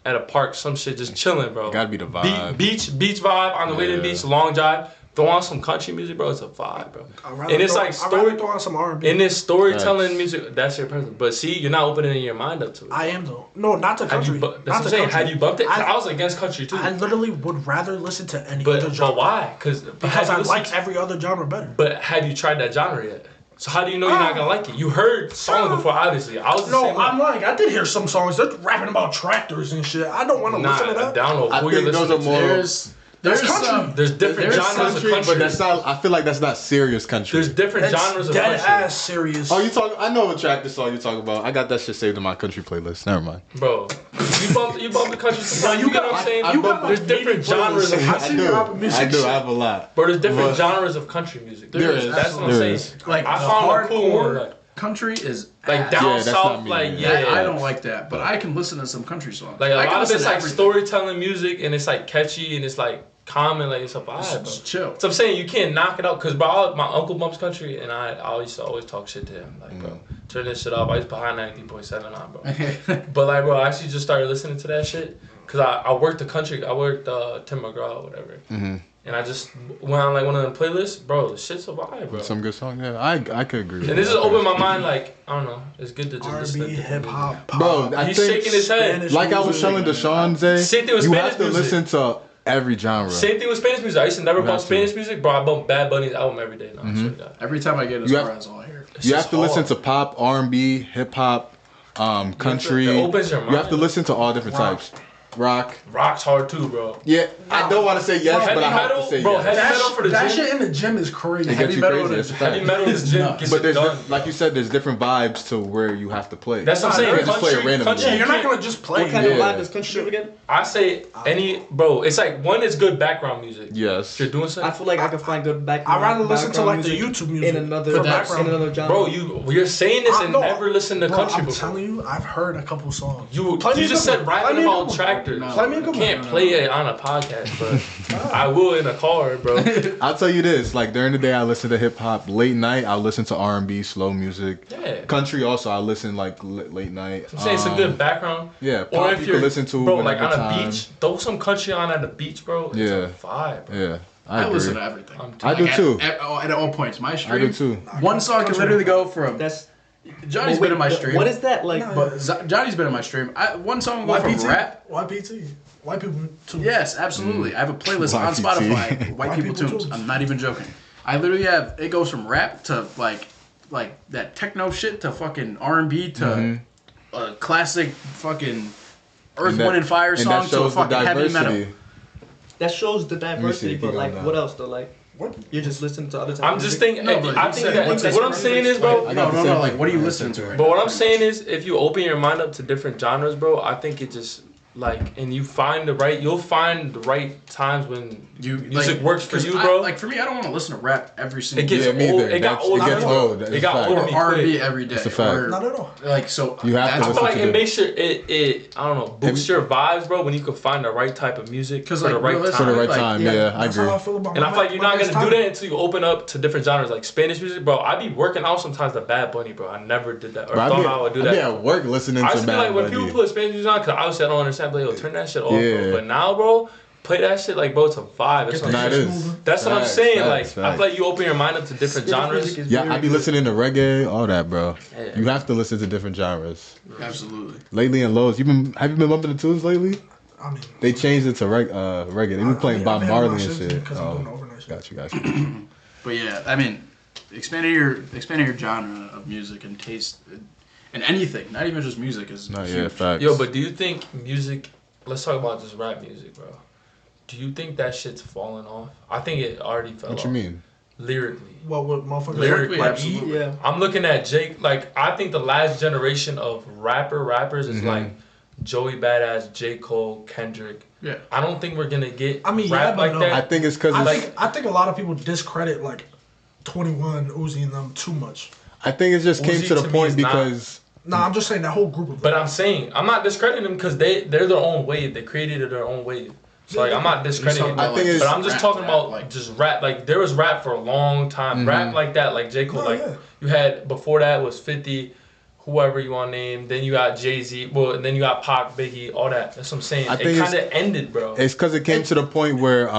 at a park, some shit, just chilling, bro. Gotta be the vibe. Beach vibe on the way to the Yeah. beach, long drive. Throw on some country music, bro. It's a vibe, bro. I'd rather And it's throw- like I'd rather story. throw on some R&B. In this storytelling Facts. music, that's your person. But see, you're not opening your mind up to it. I am though. No, not to Have country. you, that's what not I'm to saying. country. Have you bumped it? 'Cause I- I was against country too. I literally would rather listen to any other But genre. why? Because I like every other genre better. But have you tried that genre yet? So how do you know you're not gonna like it? You heard songs before, obviously. I was the No, same way. I'm like, I did hear some songs. They're rapping about tractors and shit. I don't want to Nah, listen to that. I don't know I who you're think those listening are to. more. There's country. some. There's different There's genres Country, of country. but that's not. I feel like that's not serious country. There's different That's genres of dead country. ass serious. Oh, you talk? I know what track this song you talking about. I got that shit saved in my country playlist. Never mind. Bro, you bump the country song. You get what I'm saying? I bump There's like different 80 genres of playlists. country. I see your Apple Music I do. shit. I have a lot. Bro, there's different But- genres of country music. There is. That's what I'm There saying. is. Like I the found a cool hardcore- one. Like, country is Like ass. down Yeah, that's not south, me, like yeah. yeah. I don't like that, but I can listen to some country songs. Like a I can lot of listen it's to like everything. storytelling music, and it's like catchy, and it's like calm, and like it's a vibe, bro. Just chill. So I'm saying you can't knock it out, cause bro, my uncle bumps country, and I used to always talk shit to him, like bro, turn this shit off. I used to put high 90.7 on, bro. But like bro, I actually just started listening to that shit, cause I worked the country, I worked Tim McGraw or whatever, and I just went on like one of them playlists, bro. The shit's a vibe, bro. Some good songs. Yeah, I could agree. with And this that. just opened my mind, like I don't know, it's good to just listen to R&B, different hip hop, music. pop. Bro, I He's think shaking his head. Spanish like I was music. telling Deshaun, Zay, Same thing with you Spanish have to music. listen to every genre. Same thing with Spanish music. I used to never You bump have to. Spanish music, bro. I bump Bad Bunny's album every day now. I swear to God. Every time I get as You far have- as all I hear. It's You just have to listen hard. to pop, R&B, hip hop, country. It opens your You have mind. to listen to all different Rock. types. Rock. Rock's hard too, bro. Yeah, I don't want to say yes, Heavy but I have metal, to say bro, yes. heavy That, metal for the that gym. shit in the gym is crazy. It gets Heavy you metal crazy. is- It's a fact. Heavy metal is gym nuts. gets But it there's, done. like you said, there's different vibes to where you have to play. That's what I'm Nah, saying. you can't just play it Country, randomly. country, Yeah, you're not you gonna just play. What kind Yeah. of vibe does country do again? I say any, bro. It's like one is good background music. Yes. If you're doing I something, feel like I can find good background. I'd rather listen to like the background YouTube music in another for that's- in background. another genre. bro, you're saying this and No, never listened to bro, country I'm before. telling you, I've heard a couple songs. You Play me a just good said one. Play rapping me a about good one. tractors. No. Play me a You good can't one. play it on a podcast, but I will in a car, bro. I'll tell you this: like during the day, I listen to hip hop. Late night, I'll listen to R&B, slow music. Yeah. Country also, I listen like late night. I'm saying some good background. Yeah, Or pop if you you're can listen to bro, like whenever on a time. beach, throw some country on at the beach, bro. It's Yeah. a vibe. Bro. Yeah, I I agree. listen to everything. I do Like, too. At all points, my stream. I do too. One song can literally go from That's Johnny's well, been in my wait, stream. What is that like? But Johnny's been in my stream. One song will go from YPT? rap. YPT. White people too. Yes, absolutely. I have a playlist on YPT. Spotify. White White people people tunes. tunes. I'm not even joking. I literally have it goes from rap to like that techno shit to fucking R&B to a classic fucking Earth, And that- Wind and Fire and that song to a shows the fucking heavy metal. diversity. That shows the see diversity, if you but got like, that. what else though? Like, What? you're just listening to other types I'm of just music? thinking. No, but I you think said that what's what I'm saying is, bro. I got the No, same like thing. what are you listening to right But now? what I'm saying is, if you open your mind up to different genres, bro, I think it just like, and you find you'll find the right times when music works for 'cause you, bro. Like for me, I don't want to listen to rap every single It gets Yeah, me old. either. It got That's- old. it gets quick. old. That's It a got fact. old. or me R&B quick. every day. It's a fact. Or, Not at all. like so You have to I that's feel listen like to it the- makes it I don't know boosts your vibes, bro, when you can find the right type of music for 'Cause, the like, right realistically, For the time. right Like, time, Yeah, yeah, I that's agree. how I feel about And I my feel like you're not this gonna do time. that until you open up to different genres like Spanish music, bro. I be working out sometimes to Bad Bunny, bro. I never did that or Bro, thought I would do that. I be at work listening I to used to be like Bad when Bunny. people put Spanish music on, because obviously I don't understand, but yo, turn that shit off, Yeah. bro. But now, bro, play that shit like, bro, it's a vibe. It's Get Nah, that it shit is. moving. That's what I'm Facts, saying. facts, Like, I facts. feel like you open your mind up to different Spanish genres. music is Yeah, very I be good. listening to reggae, all that, bro. Yeah. You have to listen to different genres. absolutely. Lately and lows, have you been bumping the tunes lately? I mean, They changed it to reggae. They been playing Bob Marley and shit. Because I'm doing overnight shit. Got you. But yeah, I mean, expanding your genre of music and taste and anything, not even just music, is No, huge. yeah, facts. Yo, but do you think music? Let's talk about just rap music, bro. Do you think that shit's falling off? I think it already fell What off. you mean? Lyrically. What motherfuckers Lyrically, like absolutely. E? Yeah. I'm looking at Jake. Like, I think the last generation of rappers is like Joey Badass, J. Cole, Kendrick. Yeah. I don't think we're gonna get I mean, rap yeah, but like no. that. I think it's because I think a lot of people discredit like 21, Uzi and them too much. I think it just came Uzi to the to me point is not- because Nah, I'm just saying that whole group of But I'm saying, I'm not discrediting them because they're their own wave. They created their own wave. So like, I'm not discrediting them. I think it's- But I'm just rap, talking rap, about like- just rap. Like, there was rap for a long time. Rap like that, like J. Cole. Oh, like, yeah. you had, before that was 50, whoever you want to name. Then you got Jay-Z. Well, and then you got Pac, Biggie, all that. That's what I'm saying. I It think kind of ended, bro. it's because it came to the point where,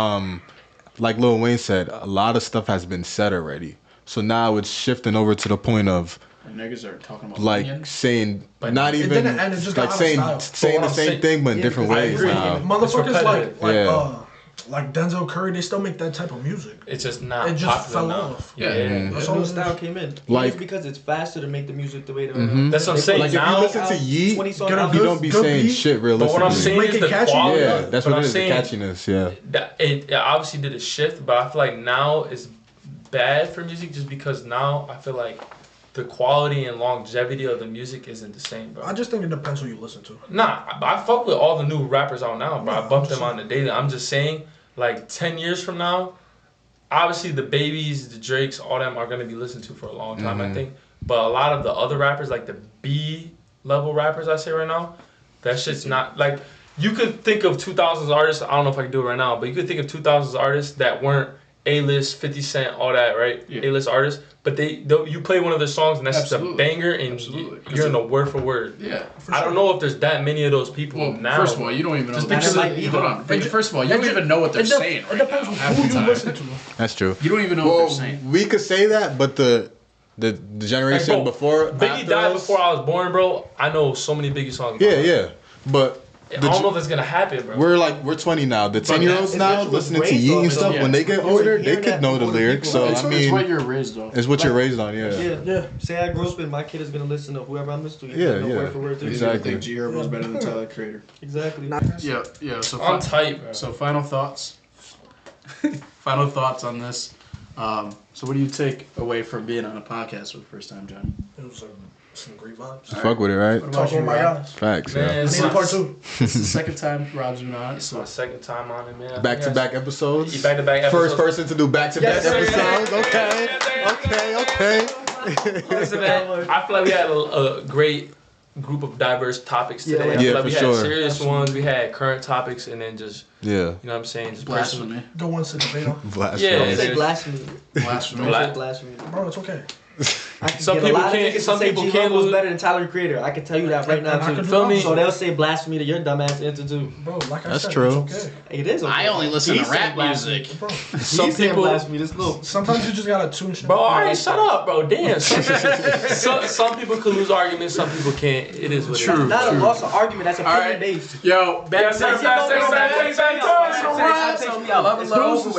like Lil Wayne said, a lot of stuff has been said already. So now it's shifting over to the point of And niggas are talking about like opinions. saying But not it even didn't end, it just like got out of saying style. saying But the what I'm same saying- thing but in Yeah, different because I ways agree. now. motherfuckers repetitive. like Denzel Curry, they still make that type of music. It's just not It just popular fell now. off. Yeah. Yeah. That's all how it the is. style came in. Like- It's because it's faster to make the music the way they're. That's what I'm saying. Like if you Now, listen to 20 Yeet, songs Get a out. he good- don't be good saying beat. shit but what I'm realistically. saying Make is it the catchy. quality. Yeah, that's But what I'm it is. The saying, catchiness, yeah. That it obviously did a shift, but I feel like now it's bad for music just because now I feel like the quality and longevity of the music isn't the same, bro. I just think it depends who you listen to. Nah, I fuck with all the new rappers out now, bro. I bump them on the daily. I'm just saying, like 10 years from now, obviously the Babies, the Drakes, all them are gonna be listened to for a long time, I think. But a lot of the other rappers, like the B level rappers I say right now, that shit's not like you could think of 2000s artists. I don't know if I can do it right now, but you could think of 2000s artists that weren't A-list, 50 Cent, all that, right? Yeah. A-list artists, but you play one of their songs and that's just a Absolutely. banger and Absolutely. you're in the word for word. Yeah. I don't know if there's that many of those people Well, now. first of all, you don't even know. Just Hold because on. But first of all, you don't even know what they're saying. It depends on half who the you time. listen to. That's true. You don't even know what Well, they're saying. we could say that, but the generation Like, bro, before Biggie after died us- before I was born, bro. I know so many Biggie songs. Yeah, yeah. But I don't know if it's gonna happen, bro. we're 20 now. The 10-year-olds it's now what you listening to raised Yeet on, and though. stuff. Yeah. When they get You older, hear they that could know the from older lyrics. people. So It's, I it's mean, what you're raised on. it's what you're raised on. Yeah. Yeah. Say I grew up and my kid is gonna listen to whoever I'm listening to. Yeah, He's gonna know yeah. word for word too. Exactly. I think G Herbo's better than Tyler Creator. Exactly. Yeah. So I'm tight, bro. So final thoughts. Final thoughts on this. So what do you take away from being on a podcast for the first time, Johnny? It was some great vibes. Fuck with it, right? What about Talking you, with my Rob? guys. Facts. Man, Yeah. I need a part two. This is the second time Rob's been on. It's my second time on it, man. Back to back episodes. Back-to-back episodes. First person to do back to back Yes, sir. episodes. Okay. Yes, sir. Okay. Listen, man, I feel like we had a great group of diverse topics today. I Yeah, feel like we for had sure. serious ones, we had current topics, and then just, Yeah. you know what I'm saying, just personal. Blasphemy. Go one sit debate on. Blasphemy. Yeah. Don't say blasphemy. Blasphemy. Don't Bla- say blasphemy. Bro, it's okay. I can Some get a people lot of can't- niggas some to say people G can't Herbo's lose- better than Tyler the Creator. I can tell you that right And I now can too. do Feel me? So they'll say blasphemy to your dumbass into too. Bro, like I That's said, true. it's okay. It is. Okay. I only listen He's to rap saying blasphemy. music. Bro, Some He's saying people, blasphemy. This little. sometimes you just gotta tune shit. bro, all right, shut up, bro. Damn. Some people can lose arguments, some people can't. It is what it True. is. Not a loss of argument. That's All right. opinion based. Yo, Yes, sir, I love it, love.